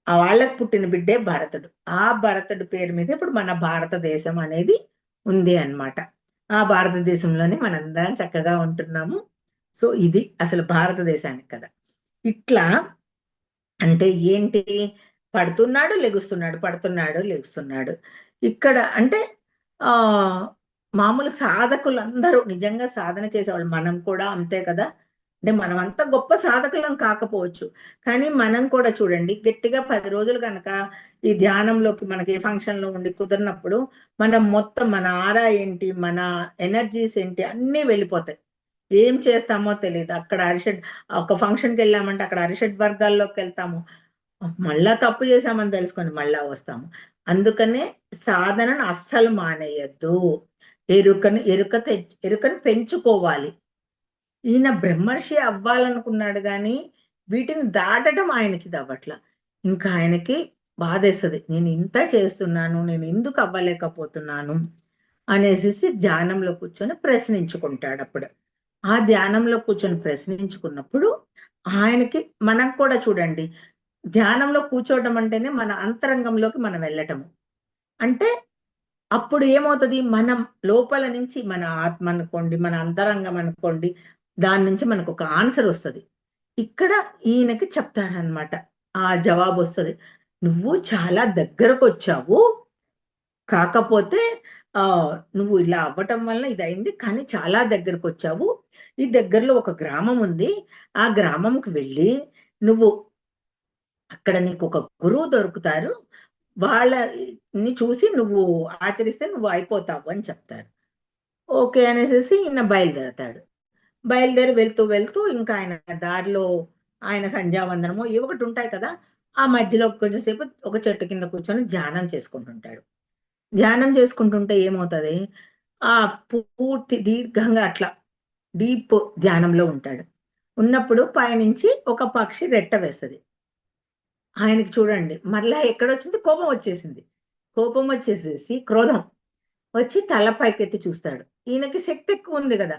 వాళ్ళకి పుట్టిన బిడ్డే భరతుడు. ఆ భరతుడు పేరు మీద ఇప్పుడు మన భారతదేశం అనేది ఉంది అన్నమాట. ఆ భారతదేశంలోనే మనందరం చక్కగా ఉంటున్నాము. సో ఇది అసలు భారతదేశానికి కదా. ఇట్లా అంటే ఏంటి, పడుతున్నాడు లెగుస్తున్నాడు, పడుతున్నాడు లెగుస్తున్నాడు. ఇక్కడ అంటే ఆ మామూలు సాధకులందరూ నిజంగా సాధన చేసేవాళ్ళు, మనం కూడా అంతే కదా. అంటే మనం అంత గొప్ప సాధకులం కాకపోవచ్చు, కానీ మనం కూడా చూడండి గట్టిగా 10 రోజులు కనుక ఈ ధ్యానంలోకి మనకి ఫంక్షన్ లో ఉండి కుదిరినప్పుడు మనం మొత్తం మన ఆరా ఏంటి, మన ఎనర్జీస్ ఏంటి అన్నీ వెళ్ళిపోతాయి. ఏం చేస్తామో తెలియదు. అక్కడ ఒక ఫంక్షన్కి వెళ్ళామంటే అక్కడ అరిషడ్ వర్గాల్లోకి వెళ్తాము, మళ్ళా తప్పు చేశామని తెలుసుకొని మళ్ళా వస్తాము. అందుకనే సాధనను అస్సలు మానేయద్దు. ఎరుకని పెంచుకోవాలి. ఈయన బ్రహ్మర్షి అవ్వాలనుకున్నాడు కానీ వీటిని దాటడం ఆయనకి అవ్వట్ల. ఇంకా ఆయనకి బాధేస్తుంది, నేను ఇంత చేస్తున్నాను, నేను ఎందుకు అవ్వలేకపోతున్నాను అనేసి ధ్యానంలో కూర్చొని ప్రశ్నించుకుంటాడు. అప్పుడు ఆ ధ్యానంలో కూర్చొని ప్రశ్నించుకున్నప్పుడు ఆయనకి, మనం కూడా చూడండి ధ్యానంలో కూర్చోవడం అంటేనే మన అంతరంగంలోకి మనం వెళ్ళటము. అంటే అప్పుడు ఏమవుతుంది, మనం లోపల నుంచి మన ఆత్మ అనుకోండి, మన అంతరంగం అనుకోండి, దాని నుంచి మనకు ఒక ఆన్సర్ వస్తుంది. ఇక్కడ ఈయనకి చెప్తాడనమాట, ఆ జవాబు వస్తుంది, నువ్వు చాలా దగ్గరకు వచ్చావు, కాకపోతే నువ్వు ఇలా అవ్వటం వల్ల ఇది అయింది, కానీ చాలా దగ్గరకు వచ్చావు. ఈ దగ్గరలో ఒక గ్రామం ఉంది, ఆ గ్రామంకి వెళ్ళి నువ్వు అక్కడ నీకు ఒక గురువు దొరుకుతారు, వాళ్ళని చూసి నువ్వు ఆచరిస్తే నువ్వు అయిపోతావు అని చెప్తారు. ఓకే అనేసి ఈయన బయలుదేరతాడు. బయలుదేరి వెళ్తూ వెళ్తూ ఇంకా ఆయన దారిలో ఆయన సంధ్యావందనము ఇవి ఒకటి ఉంటాయి కదా, ఆ మధ్యలో కొంచెంసేపు ఒక చెట్టు కింద కూర్చొని ధ్యానం చేసుకుంటుంటాడు. ధ్యానం చేసుకుంటుంటే ఏమవుతుంది, ఆ పూర్తి దీర్ఘంగా అట్లా డీప్ ధ్యానంలో ఉంటాడు. ఉన్నప్పుడు పైనుంచి ఒక పక్షి రెట్ట వేస్తుంది. ఆయనకి చూడండి మరలా ఎక్కడొచ్చింది, కోపం వచ్చేసింది. కోపం వచ్చేసేసి క్రోధం వచ్చి తల పైకెత్తి చూస్తాడు. ఈయనకి శక్తి ఎక్కువ ఉంది కదా,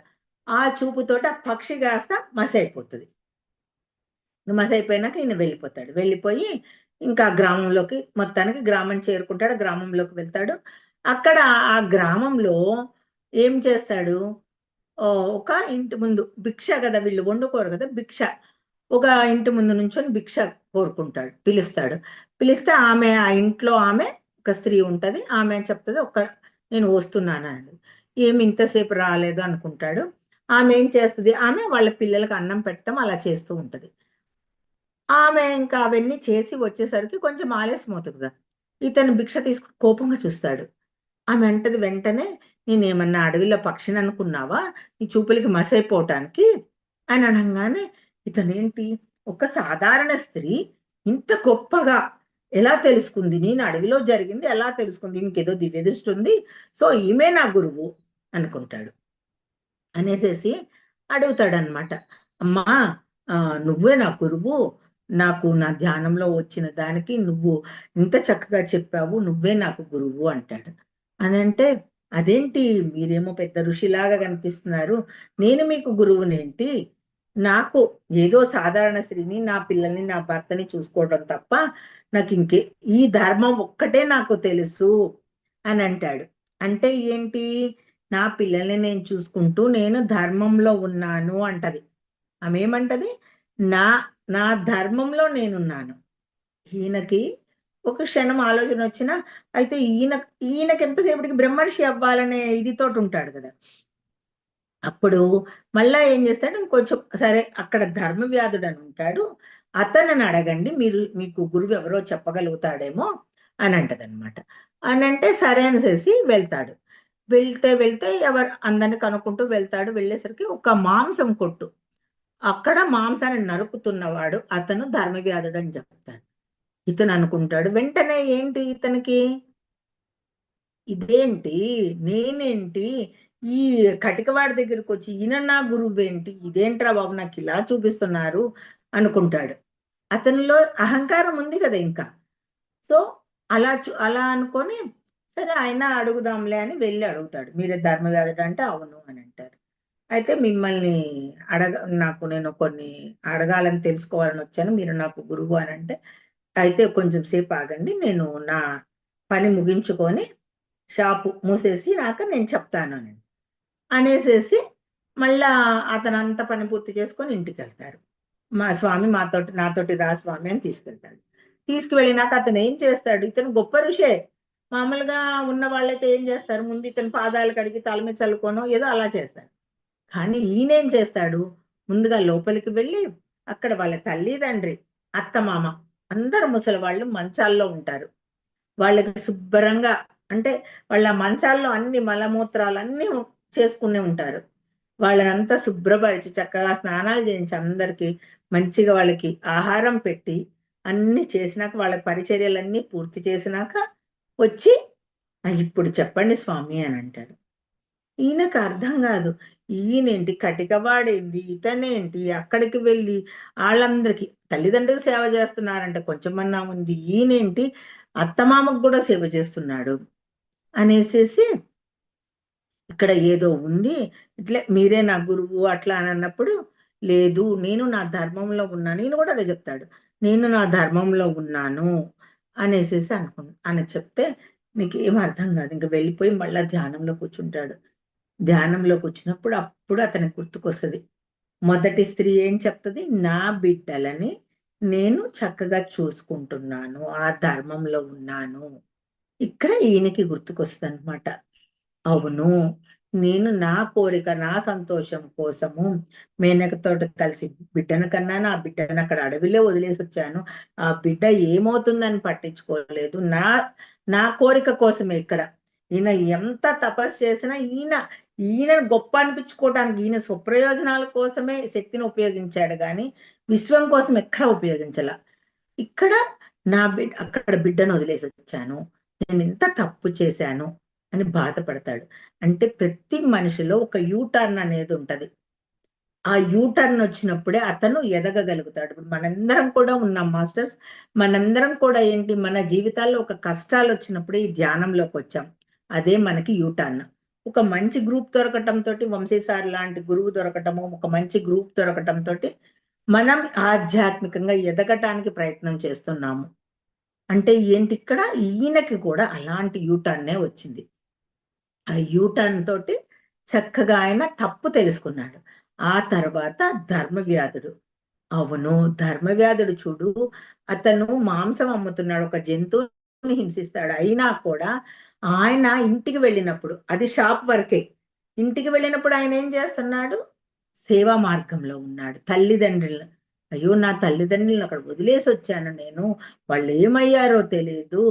ఆ చూపుతోటి ఆ పక్షి కాస్త మసి అయిపోతుంది. మసి అయిపోయినాక ఈయన వెళ్ళిపోతాడు. వెళ్ళిపోయి ఇంకా గ్రామంలోకి, మొత్తానికి గ్రామం చేరుకుంటాడు. గ్రామంలోకి వెళ్తాడు. అక్కడ ఆ గ్రామంలో ఏం చేస్తాడు, ఒక ఇంటి ముందు భిక్ష కదా, వీళ్ళు వండుకోరు కదా, భిక్ష ఒక ఇంటి ముందు నుంచొని భిక్ష కోరుకుంటాడు, పిలుస్తాడు. పిలిస్తే ఆమె, ఆ ఇంట్లో ఆమె ఒక స్త్రీ ఉంటది. ఆమె చెప్తుంది, నేను వస్తున్నానండి. ఏమి ఇంతసేపు రాలేదు అనుకుంటాడు. ఆమె ఏం చేస్తుంది, ఆమె వాళ్ళ పిల్లలకి అన్నం పెట్టడం అలా చేస్తూ ఉంటది. ఆమె ఇంకా అవన్నీ చేసి వచ్చేసరికి కొంచెం ఆలస్యం అవుతుంది కదా. ఇతను భిక్ష తీసుకుని కోపంగా చూస్తాడు. ఆమె అంటది వెంటనే, నేనేమన్నా అడవిలో పక్షిని అనుకున్నావా నీ చూపులకి మసైపోవటానికి అని అనగానే, ఇతనేంటి, ఒక సాధారణ స్త్రీ ఇంత గొప్పగా ఎలా తెలుసుకుంది, నేను అడవిలో జరిగింది ఎలా తెలుసుకుంది, ఇంకేదో దివ్య దృష్టి ఉంది, సో ఈమె నా గురువు అనుకుంటాడు. అనేసేసి అడుగుతాడనమాట, అమ్మా, నువ్వే నా గురువు, నాకు నా ధ్యానంలో వచ్చిన దానికి నువ్వు ఇంత చక్కగా చెప్పావు, నువ్వే నాకు గురువు అంటాడు. అని అంటే, అదేంటి మీరేమో పెద్ద ఋషిలాగా కనిపిస్తున్నారు, నేను మీకు గురువునేంటి, నాకు ఏదో సాధారణ స్త్రీని, నా పిల్లల్ని, నా భర్తని చూసుకోవడం తప్ప నాకు ఈ ధర్మం ఒక్కటే నాకు తెలుసు అని అంటాడు. అంటే ఏంటి, నా పిల్లల్ని నేను చూసుకుంటూ నేను ధర్మంలో ఉన్నాను అంటది. ఆమె ఏమంటది, నా నా ధర్మంలో నేనున్నాను. ఈయనకి ఒక క్షణం ఆలోచన వచ్చినా, అయితే ఈయనకి ఎంతసేపటికి బ్రహ్మర్షి అవ్వాలనే ఇది తోటి ఉంటాడు కదా. అప్పుడు మళ్ళా ఏం చేస్తాడు, ఇంకొంచెం సరే, అక్కడ ధర్మవ్యాధుడు అని ఉంటాడు, అతనిని అడగండి, మీకు గురువు ఎవరో చెప్పగలుగుతాడేమో అని అంటదనమాట. అని అంటే సరే అనేసి వెళ్తాడు. వెళ్తే అందరిని కనుక్కుంటూ వెళ్తాడు. వెళ్ళేసరికి ఒక మాంసం కొట్టు, అక్కడ మాంసాన్ని నరుకుతున్నవాడు అతను ధర్మవ్యాధుడు అని చెప్తాడు. ఇతను అనుకుంటాడు వెంటనే, ఏంటి ఇతనికి, ఇదేంటి, నేనేంటి ఈ కటికవాడి దగ్గరికి వచ్చి ఈయన నా గురువు ఏంటి, ఇదేంట్రా బాబు నాకు ఇలా చూపిస్తున్నారు అనుకుంటాడు. అతనిలో అహంకారం ఉంది కదా ఇంకా. సో అలా అనుకొని, సరే ఆయన అడుగుదాంలే అని వెళ్ళి అడుగుతాడు, మీరే ధర్మవ్యాధుడు అంటే అవును అని అంటారు. అయితే మిమ్మల్ని నేను కొన్ని అడగాలని తెలుసుకోవాలని వచ్చాను, మీరు నాకు గురువు అని అంటే, అయితే కొంచెం సేపు ఆగండి, నేను నా పని ముగించుకొని షాపు మూసేసి నేను చెప్తాను అని అనేసేసి మళ్ళా అతను అంత పని పూర్తి చేసుకొని ఇంటికి వెళ్తారు. మా స్వామి నాతోటి రా స్వామి అని తీసుకెళ్తాడు. తీసుకువెళ్ళినాక అతను ఏం చేస్తాడు, ఇతను గొప్ప ఋషే. మామూలుగా ఉన్న వాళ్ళైతే ఏం చేస్తారు, ముందు ఇతను పాదాలు కడిగి తల మీద చల్లుకోనో ఏదో అలా చేస్తారు. కానీ ఈయనేం చేస్తాడు, ముందుగా లోపలికి వెళ్ళి అక్కడ వాళ్ళ తల్లి తండ్రి అత్త మామ అందరు ముసలి వాళ్ళు మంచాల్లో ఉంటారు. వాళ్ళకి శుభ్రంగా, అంటే వాళ్ళ మంచాల్లో అన్ని మలమూత్రాలు అన్ని చేసుకునే ఉంటారు. వాళ్ళనంతా శుభ్రపరిచి చక్కగా స్నానాలు చేయించి అందరికి మంచిగా వాళ్ళకి ఆహారం పెట్టి అన్ని చేసినాక, వాళ్ళ పరిచర్యలన్నీ పూర్తి చేసినాక వచ్చి, ఇప్పుడు చెప్పండి స్వామి అని అంటాడు. ఈయనకు అర్థం కాదు, ఈయనేంటి కటికవాడేంది, ఇతనేంటి అక్కడికి వెళ్ళి వాళ్ళందరికీ తల్లిదండ్రులకు సేవ చేస్తున్నారంటే కొంచెమన్నా ఉంది, ఈయనేంటి అత్తమామకు కూడా సేవ చేస్తున్నాడు అనేసేసి, ఇక్కడ ఏదో ఉంది, ఇట్లా మీరే నా గురువు అట్లా అని అన్నప్పుడు, లేదు నేను నా ధర్మంలో ఉన్నా, నేను కూడా అదే చెప్తాడు, నేను నా ధర్మంలో ఉన్నాను అనేసేసి అని చెప్తే, నీకు ఏం అర్థం కాదు, ఇంక వెళ్ళిపోయి మళ్ళా ధ్యానంలో కూర్చుంటాడు. ధ్యానంలో కూర్చున్నప్పుడు అప్పుడు అతనికి గుర్తుకొస్తుంది, మొదటి స్త్రీ ఏం చెప్తుంది, నా బిడ్డలని నేను చక్కగా చూసుకుంటున్నాను, ఆ ధర్మంలో ఉన్నాను. ఇక్కడ ఈయనకి గుర్తుకొస్తుంది అనమాట, అవును, నేను నా కోరిక, నా సంతోషం కోసము మేనకతోటి కలిసి బిడ్డను కన్నాను, ఆ బిడ్డను అక్కడ అడవిలో వదిలేసి వచ్చాను, ఆ బిడ్డ ఏమవుతుందని పట్టించుకోలేదు, నా కోరిక కోసమే. ఇక్కడ ఈయన ఎంత తపస్సు చేసినా ఈయన గొప్ప అనిపించుకోవడానికి, ఈయన స్వప్రయోజనాల కోసమే శక్తిని ఉపయోగించాడు కానీ విశ్వం కోసం ఎక్కడ ఉపయోగించాల. ఇక్కడ అక్కడ బిడ్డను వదిలేసి వచ్చాను, నేను ఎంత తప్పు చేశాను అని బాధపడతాడు. అంటే ప్రతి మనిషిలో ఒక యూటర్న్ అనేది ఉంటది. ఆ యూటర్న్ వచ్చినప్పుడే అతను ఎదగగలుగుతాడు. ఇప్పుడు మనందరం కూడా ఉన్నాం మాస్టర్స్, మనందరం కూడా ఏంటి, మన జీవితాల్లో ఒక కష్టాలు వచ్చినప్పుడే ఈ ధ్యానంలోకి వచ్చాం. అదే మనకి యూటర్న్. ఒక మంచి గ్రూప్ దొరకటం తోటి, వంశీ సార్ లాంటి గురువు దొరకటము, ఒక మంచి గ్రూప్ దొరకటం తోటి మనం ఆధ్యాత్మికంగా ఎదగటానికి ప్రయత్నం చేస్తున్నాము. అంటే ఏంటి, ఇక్కడ ఈయనకి కూడా అలాంటి యూటర్నే వచ్చింది. ఆ యూటర్న్ తోటి చక్కగా ఆయన తప్పు తెలుసుకున్నాడు. ఆ తర్వాత ధర్మవ్యాధుడు, అవును ధర్మవ్యాధుడు చూడు, అతను మాంసం అమ్ముతున్నాడు, ఒక జంతువుని హింసిస్తాడు. అయినా కూడా ఆయన ఇంటికి వెళ్ళినప్పుడు, అది షాప్ వరకే, ఇంటికి వెళ్ళినప్పుడు ఆయన ఏం చేస్తున్నాడు, సేవా మార్గంలో ఉన్నాడు. తల్లిదండ్రులు, అయ్యో నా తల్లిదండ్రులను అక్కడ వదిలేసి వచ్చాను నేను, వాళ్ళు ఏమయ్యారో తెలియదు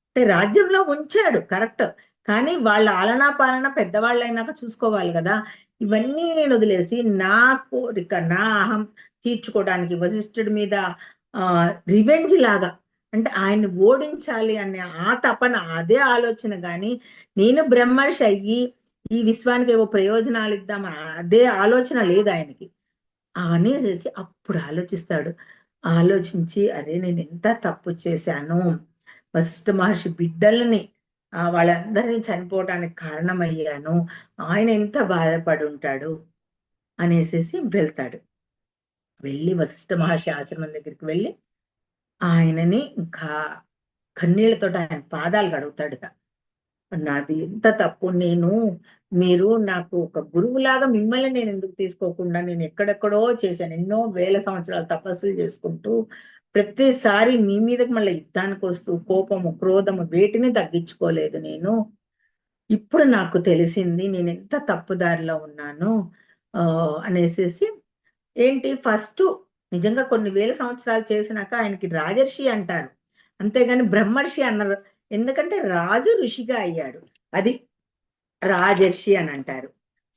అంటే రాజ్యంలో ఉంచాడు కరెక్ట్, కానీ వాళ్ళ ఆలనా పాలన పెద్దవాళ్ళు అయినాక చూసుకోవాలి కదా. ఇవన్నీ నేను వదిలేసి నా కోరిక, నా అహం తీర్చుకోవడానికి వశిష్ఠుడి మీద రివెంజ్ లాగా, అంటే ఆయన్ని ఓడించాలి అనే ఆ తపన, అదే ఆలోచన, కానీ నేను బ్రహ్మర్షి అయ్యి ఈ విశ్వానికి ఏవో ప్రయోజనాలు ఇద్దామని అదే ఆలోచన లేదు ఆయనకి. అనేసి అప్పుడు ఆలోచిస్తాడు. ఆలోచించి అరే నేను ఎంత తప్పు చేశాను, వశిష్ఠ మహర్షి బిడ్డలని వాళ్ళందరినీ చనిపోవడానికి కారణమయ్యాను, ఆయన ఎంత బాధపడి ఉంటాడు అనేసి వెళ్తాడు. వెళ్ళి వశిష్ఠ మహర్షి ఆశ్రమం దగ్గరికి వెళ్ళి ఆయనని ఇంకా కన్నీళ్లతో ఆయన పాదాలు కడుగుతాడు. నాది ఎంత తప్పు, మీరు నాకు ఒక గురువులాగా మిమ్మల్ని నేను ఎందుకు తీసుకోకుండా, నేను ఎక్కడెక్కడో చేశాను, ఎన్నో వేల సంవత్సరాలు తపస్సులు చేసుకుంటూ ప్రతిసారి మీ మీదకి మళ్ళీ యుద్ధానికి వస్తూ కోపము క్రోధము వేటిని తగ్గించుకోలేదు నేను. ఇప్పుడు నాకు తెలిసింది నేను ఎంత తప్పుదారిలో ఉన్నాను అనేసి. ఏంటి ఫస్ట్ నిజంగా కొన్ని వేల సంవత్సరాలు చేసినాక ఆయనకి రాజర్షి అంటారు, అంతేగాని బ్రహ్మర్షి అన్నారు. ఎందుకంటే రాజు ఋషిగా అయ్యాడు, అది రాజర్షి అని అంటారు.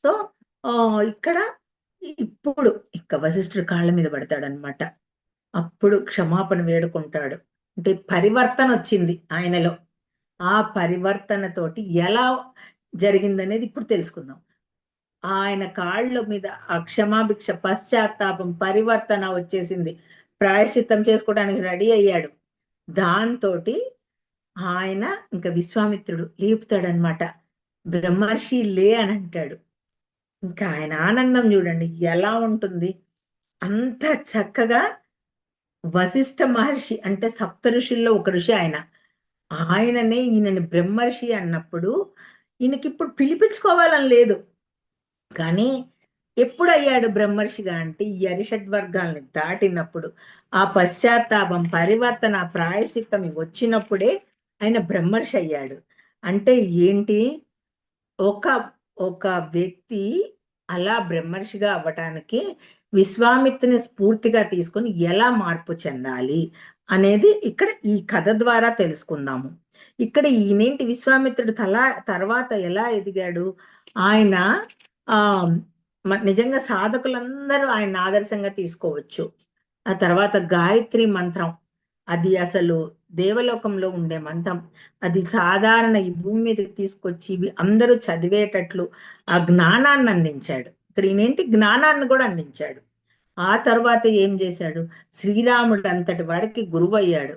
సో ఇక్కడ ఇప్పుడు ఇక వశిష్ఠుడు కాళ్ళ మీద పడతాడు అనమాట. అప్పుడు క్షమాపణ వేడుకుంటాడు. అంటే పరివర్తన వచ్చింది ఆయనలో. ఆ పరివర్తనతోటి ఎలా జరిగిందనేది ఇప్పుడు తెలుసుకుందాం. ఆయన కాళ్ళ మీద ఆ క్షమాభిక్ష, పశ్చాత్తాపం, పరివర్తన వచ్చేసింది. ప్రాయశ్చిత్తం చేసుకోవడానికి రెడీ అయ్యాడు. దాంతో ఆయన ఇంకా విశ్వామిత్రుడు లేపుతాడనమాట. బ్రహ్మర్షి లే అని అంటాడు. ఇంకా ఆయన ఆనందం చూడండి ఎలా ఉంటుంది. అంత చక్కగా వశిష్ఠ మహర్షి అంటే సప్త ఋషుల్లో ఒక ఋషి ఆయన, ఆయననే ఈయనని బ్రహ్మర్షి అన్నప్పుడు ఈయనకి ఇప్పుడు పిలిపించుకోవాలని లేదు. కానీ ఎప్పుడయ్యాడు బ్రహ్మర్షిగా అంటే ఈ అరిషడ్ వర్గాల్ని దాటినప్పుడు, ఆ పశ్చాత్తాపం, పరివర్తన, ప్రాయశ్చిత్తం వచ్చినప్పుడే ఆయన బ్రహ్మర్షి అయ్యాడు. అంటే ఏంటి, ఒక ఒక వ్యక్తి అలా బ్రహ్మర్షిగా అవ్వటానికి విశ్వామిత్రుని స్ఫూర్తిగా తీసుకొని ఎలా మార్పు చెందాలి అనేది ఇక్కడ ఈ కథ ద్వారా తెలుసుకుందాము. ఇక్కడ ఈయనేంటి విశ్వామిత్రుడు తర్వాత ఎలా ఎదిగాడు, ఆయన ఆ నిజంగా సాధకులందరూ ఆయన ఆదర్శంగా తీసుకోవచ్చు. ఆ తర్వాత గాయత్రి మంత్రం, అది అసలు దేవలోకంలో ఉండే మంత్రం, అది సాధారణ ఈ భూమి మీదకి తీసుకొచ్చి అందరూ చదివేటట్లు ఆ జ్ఞానాన్ని అందించాడు. ఇక్కడ ఈయనేంటి జ్ఞానాన్ని కూడా అందించాడు. ఆ తర్వాత ఏం చేశాడు, శ్రీరాముడు అంతటి వాడికి గురువయ్యాడు.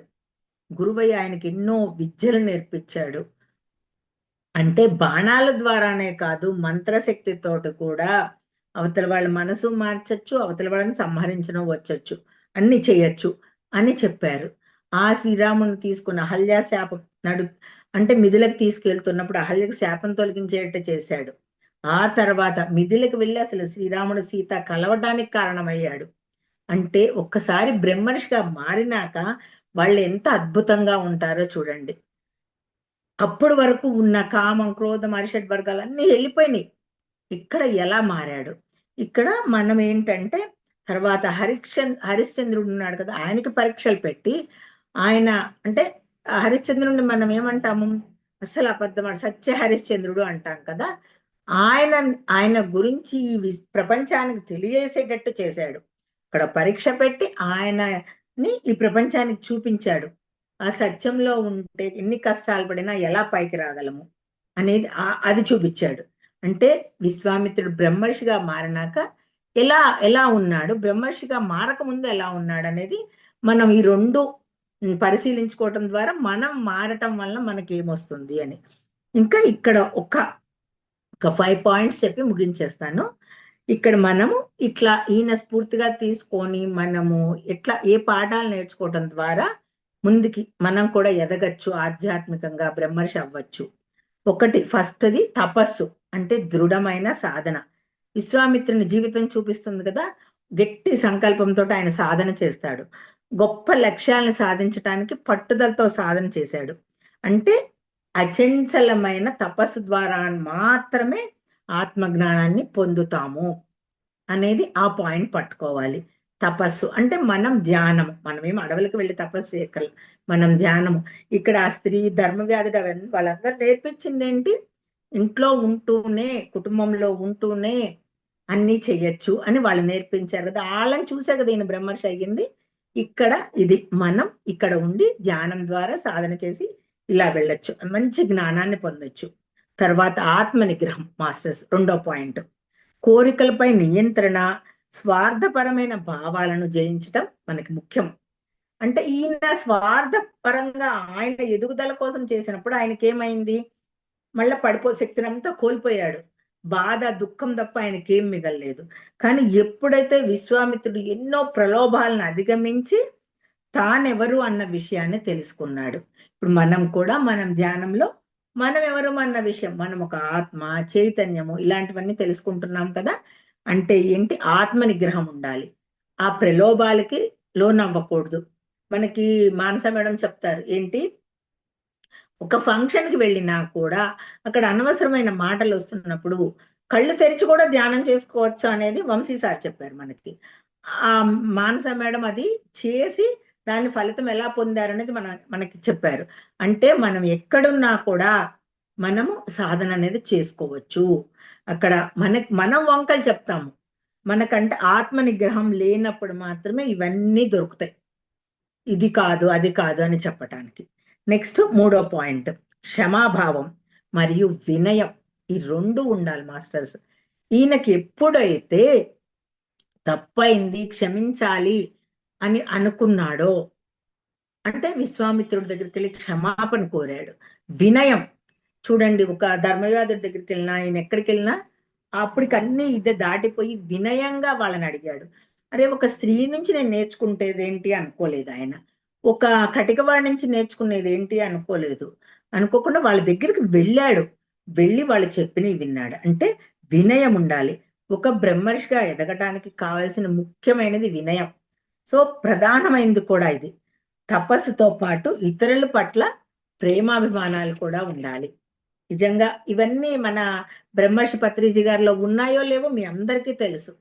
గురువయ్య ఆయనకి ఎన్నో విద్యలు నేర్పించాడు. అంటే బాణాల ద్వారానే కాదు, మంత్రశక్తితోటి కూడా అవతల వాళ్ళ మనసు మార్చచ్చు, అవతల వాళ్ళని సంహరించడం వచ్చచ్చు, అన్ని చేయొచ్చు అని చెప్పారు. ఆ శ్రీరాముని తీసుకున్న అహల్య శాపం అంటే మిథులకు తీసుకెళ్తున్నప్పుడు అహల్యకు శాపం తొలగించేట చేశాడు. ఆ తర్వాత మిథులకు వెళ్ళి అసలు శ్రీరాముడు సీత కలవడానికి కారణమయ్యాడు. అంటే ఒక్కసారి బ్రహ్మర్షిగా మారినాక వాళ్ళు ఎంత అద్భుతంగా ఉంటారో చూడండి. అప్పటి వరకు ఉన్న కామం, క్రోధం, అరిషడ్ వర్గాలు అన్ని వెళ్ళిపోయినాయి. ఇక్కడ ఎలా మారాడు, ఇక్కడ మనం ఏంటంటే తర్వాత హరిశ్చంద్రుడు ఉన్నాడు కదా, ఆయనకి పరీక్షలు పెట్టి ఆయన అంటే హరిశ్చంద్రుడిని మనం ఏమంటాము, అసలు అబద్ధం సత్య హరిశ్చంద్రుడు అంటాం కదా. ఆయన ఆయన గురించి ఈ ప్రపంచానికి తెలియజేసేటట్టు చేశాడు. ఇక్కడ పరీక్ష పెట్టి ఆయనని ఈ ప్రపంచానికి చూపించాడు. ఆ సత్యంలో ఉంటే ఎన్ని కష్టాలు పడినా ఎలా పైకి రాగలము అనేది అది చూపించాడు. అంటే విశ్వామిత్రుడు బ్రహ్మర్షిగా మారినాక ఎలా ఎలా ఉన్నాడు, బ్రహ్మర్షిగా మారక ముందు ఎలా ఉన్నాడు అనేది మనం ఈ రెండు పరిశీలించుకోవటం ద్వారా మనం మారటం వల్ల మనకి ఏమొస్తుంది అని. ఇంకా ఇక్కడ ఒక ఒక 5 పాయింట్స్ చెప్పి ముగించేస్తాను. ఇక్కడ మనము ఇట్లా ఈయన స్ఫూర్తిగా తీసుకొని మనము ఎట్లా ఏ పాఠాలు నేర్చుకోవటం ద్వారా ముందుకి మనం కూడా ఎదగచ్చు, ఆధ్యాత్మికంగా బ్రహ్మర్షి అవ్వచ్చు. ఒకటి ఫస్ట్ది తపస్సు, అంటే దృఢమైన సాధన. విశ్వామిత్రుని జీవితం చూపిస్తుంది కదా, గట్టి సంకల్పంతో ఆయన సాధన చేస్తాడు. గొప్ప లక్ష్యాలను సాధించడానికి పట్టుదలతో సాధన చేశాడు. అంటే అచంచలమైన తపస్సు ద్వారా మాత్రమే ఆత్మజ్ఞానాన్ని పొందుతాము అనేది ఆ పాయింట్ పట్టుకోవాలి. తపస్సు అంటే మనం ధ్యానము, మనమేం అడవులకు వెళ్ళి తపస్సు చేయగల, మనం ధ్యానము. ఇక్కడ ఆ స్త్రీ ధర్మవ్యాధుడు అవన్నీ వాళ్ళందరూ నేర్పించింది ఏంటి, ఇంట్లో ఉంటూనే కుటుంబంలో ఉంటూనే అన్నీ చెయ్యొచ్చు అని వాళ్ళు నేర్పించారు కదా. వాళ్ళని చూసే కదా ఈయన బ్రహ్మర్షి అయ్యింది. ఇక్కడ ఇది మనం ఇక్కడ ఉండి ధ్యానం ద్వారా సాధన చేసి ఇలా వెళ్ళొచ్చు, మంచి జ్ఞానాన్ని పొందొచ్చు. తర్వాత ఆత్మ నిగ్రహం మాస్టర్స్ రెండో పాయింట్. కోరికలపై నియంత్రణ, స్వార్థపరమైన భావాలను జయించటం మనకి ముఖ్యం. అంటే ఈయన స్వార్థపరంగా ఆయన ఎదుగుదల కోసం చేసినప్పుడు ఆయనకి ఏమైంది, మళ్ళా శక్తినంతా కోల్పోయాడు. బాధ దుఃఖం తప్ప ఆయనకేం మిగలలేదు. కానీ ఎప్పుడైతే విశ్వామిత్రుడు ఎన్నో ప్రలోభాలను అధిగమించి తానెవరు అన్న విషయాన్ని తెలుసుకున్నాడు. ఇప్పుడు మనం కూడా మనం ధ్యానంలో మనం ఎవరు అన్న విషయం, మనం ఒక ఆత్మ చైతన్యము ఇలాంటివన్నీ తెలుసుకుంటున్నాం కదా. అంటే ఏంటి, ఆత్మ నిగ్రహం ఉండాలి, ఆ ప్రలోభాలకి లోనవ్వకూడదు. మనకి మానస మేడం చెప్తారు ఏంటి, ఒక ఫంక్షన్కి వెళ్ళినా కూడా అక్కడ అనవసరమైన మాటలు వస్తున్నప్పుడు కళ్ళు తెరిచి కూడా ధ్యానం చేసుకోవచ్చు అనేది వంశీ సార్ చెప్పారు మనకి. ఆ మానస మేడం అది చేసి దాని ఫలితం ఎలా పొందారనేది మనకి చెప్పారు. అంటే మనం ఎక్కడున్నా కూడా మనము సాధన అనేది చేసుకోవచ్చు. అక్కడ మనం వంకలు చెప్తాము, మనకంటే ఆత్మ నిగ్రహం లేనప్పుడు మాత్రమే ఇవన్నీ దొరుకుతాయి, ఇది కాదు అది కాదు అని చెప్పటానికి. నెక్స్ట్ మూడో పాయింట్, క్షమాభావం మరియు వినయం. ఈ రెండు ఉండాలి మాస్టర్స్. ఈయనకి ఎప్పుడైతే తప్పైంది క్షమించాలి అని అనుకున్నాడో, అంటే విశ్వామిత్రుడి దగ్గరికి వెళ్ళి క్షమాపణ కోరాడు. వినయం చూడండి, ఒక ధర్మవ్యాధుడి దగ్గరికి వెళ్ళినా ఆయన ఎక్కడికి వెళ్ళినా అప్పటికి అన్ని ఇదే దాటిపోయి వినయంగా వాళ్ళని అడిగాడు. అరే ఒక స్త్రీ నుంచి నేను నేర్చుకుంటేది ఏంటి అనుకోలేదు ఆయన, ఒక కటికవాడి నుంచి నేర్చుకునేది ఏంటి అనుకోలేదు. అనుకోకుండా వాళ్ళ దగ్గరికి వెళ్ళాడు, వెళ్ళి వాళ్ళు చెప్పినవి విన్నాడు. అంటే వినయం ఉండాలి. ఒక బ్రహ్మర్షిగా ఎదగటానికి కావాల్సిన ముఖ్యమైనది వినయం. సో ప్రధానమైనది కూడా ఇది. తపస్సుతో పాటు ఇతరుల పట్ల ప్రేమాభిమానాలు కూడా ఉండాలి. నిజంగా ఇవన్నీ మన బ్రహ్మర్షి పత్రిజీ గారిలో ఉన్నాయో లేవో మీ అందరికీ తెలుసు,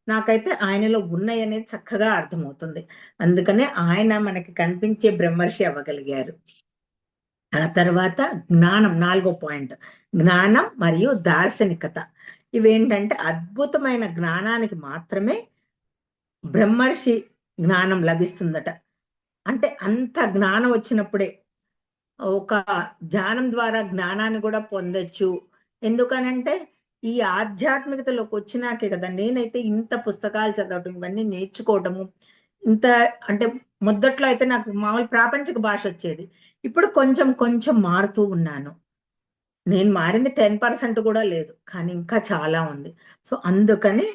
నాకైతే ఆయనలో ఉన్నాయి అనేది చక్కగా అర్థమవుతుంది. అందుకనే ఆయన మనకి కనిపించే బ్రహ్మర్షి అవ్వగలిగారు. ఆ తర్వాత జ్ఞానం, నాలుగో పాయింట్, జ్ఞానం మరియు దార్శనికత. ఇవేంటంటే అద్భుతమైన జ్ఞానానికి మాత్రమే బ్రహ్మర్షి జ్ఞానం లభిస్తుందట. అంటే అంత జ్ఞానం వచ్చినప్పుడే ఒక ధ్యానం ద్వారా జ్ఞానాన్ని కూడా పొందొచ్చు. ఎందుకనంటే ఈ ఆధ్యాత్మికతలోకి వచ్చినాకే కదా నేనైతే ఇంత పుస్తకాలు చదవటం ఇవన్నీ నేర్చుకోవటము. ఇంత అంటే మొదట్లో అయితే నాకు మామూలు ప్రాపంచిక భాష వచ్చేది, ఇప్పుడు కొంచెం కొంచెం మారుతూ ఉన్నాను. నేను మారింది 10% కూడా లేదు, కానీ ఇంకా చాలా ఉంది. సో అందుకని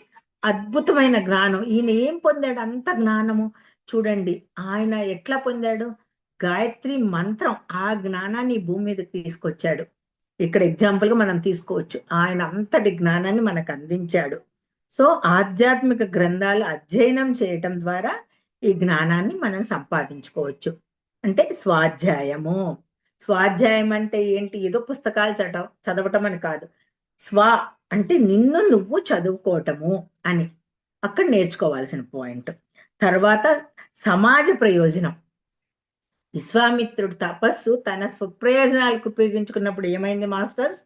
అద్భుతమైన జ్ఞానం. ఈయన ఏం పొందాడు అంత జ్ఞానము చూడండి, ఆయన ఎట్లా పొందాడు, గాయత్రి మంత్రం ఆ జ్ఞానాన్ని భూమి మీదకి తీసుకొచ్చాడు. ఇక్కడ ఎగ్జాంపుల్ గా మనం తీసుకోవచ్చు, ఆయన అంతటి జ్ఞానాన్ని మనకు అందించాడు. సో ఆధ్యాత్మిక గ్రంథాలు అధ్యయనం చేయటం ద్వారా ఈ జ్ఞానాన్ని మనం సంపాదించుకోవచ్చు. అంటే స్వాధ్యాయము. స్వాధ్యాయం అంటే ఏంటి, ఏదో పుస్తకాలు చదవటం అని కాదు. స్వ అంటే నిన్ను నువ్వు చదువుకోవటము అని అక్కడ నేర్చుకోవాల్సిన పాయింట్. తర్వాత సమాజ ప్రయోజనం. విశ్వామిత్రుడు తపస్సు తన స్వప్రయోజనాలకు ఉపయోగించుకున్నప్పుడు ఏమైంది మాస్టర్స్,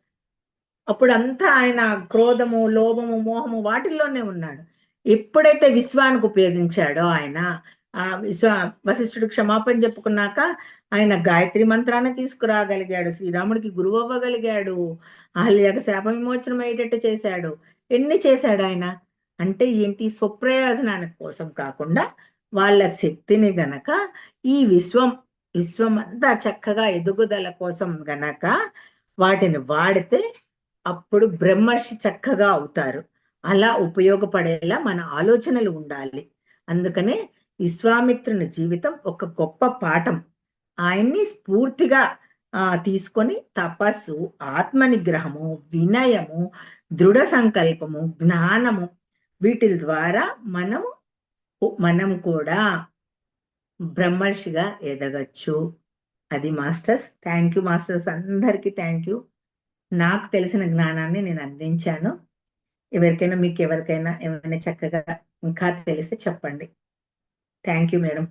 అప్పుడు అంతా ఆయన క్రోధము లోభము మోహము వాటిల్లోనే ఉన్నాడు. ఎప్పుడైతే విశ్వానికి ఉపయోగించాడో ఆయన, ఆ వశిష్ఠుడు క్షమాపణ చెప్పుకున్నాక ఆయన గాయత్రి మంత్రాన్ని తీసుకురాగలిగాడు, శ్రీరాముడికి గురువు అవ్వగలిగాడు, అహల్యకు శాప విమోచనం అయ్యేటట్టు చేశాడు. ఎన్ని చేశాడు ఆయన అంటే ఏంటి, స్వప్రయోజనానికి కోసం కాకుండా వాళ్ళ శక్తిని గనక ఈ విశ్వం అంతా చక్కగా ఎదుగుదల కోసం గనక వాటిని వాడితే అప్పుడు బ్రహ్మర్షి చక్కగా అవుతారు. అలా ఉపయోగపడేలా మన ఆలోచనలు ఉండాలి. అందుకనే విశ్వామిత్రుని జీవితం ఒక గొప్ప పాఠం. ఆయన్ని స్ఫూర్తిగా తీసుకొని తపస్సు, ఆత్మ నిగ్రహము, వినయము, దృఢ సంకల్పము, జ్ఞానము వీటి ద్వారా మనం కూడా బ్రహ్మర్షిగా ఎదగచ్చు. అది మాస్టర్స్. థ్యాంక్ యూ మాస్టర్స్, అందరికీ థ్యాంక్ యూ. నాకు తెలిసిన జ్ఞానాన్ని నేను అందించాను. మీకు ఎవరికైనా ఏమైనా చక్కగా ఇంకా తెలిస్తే చెప్పండి. Thank you madam.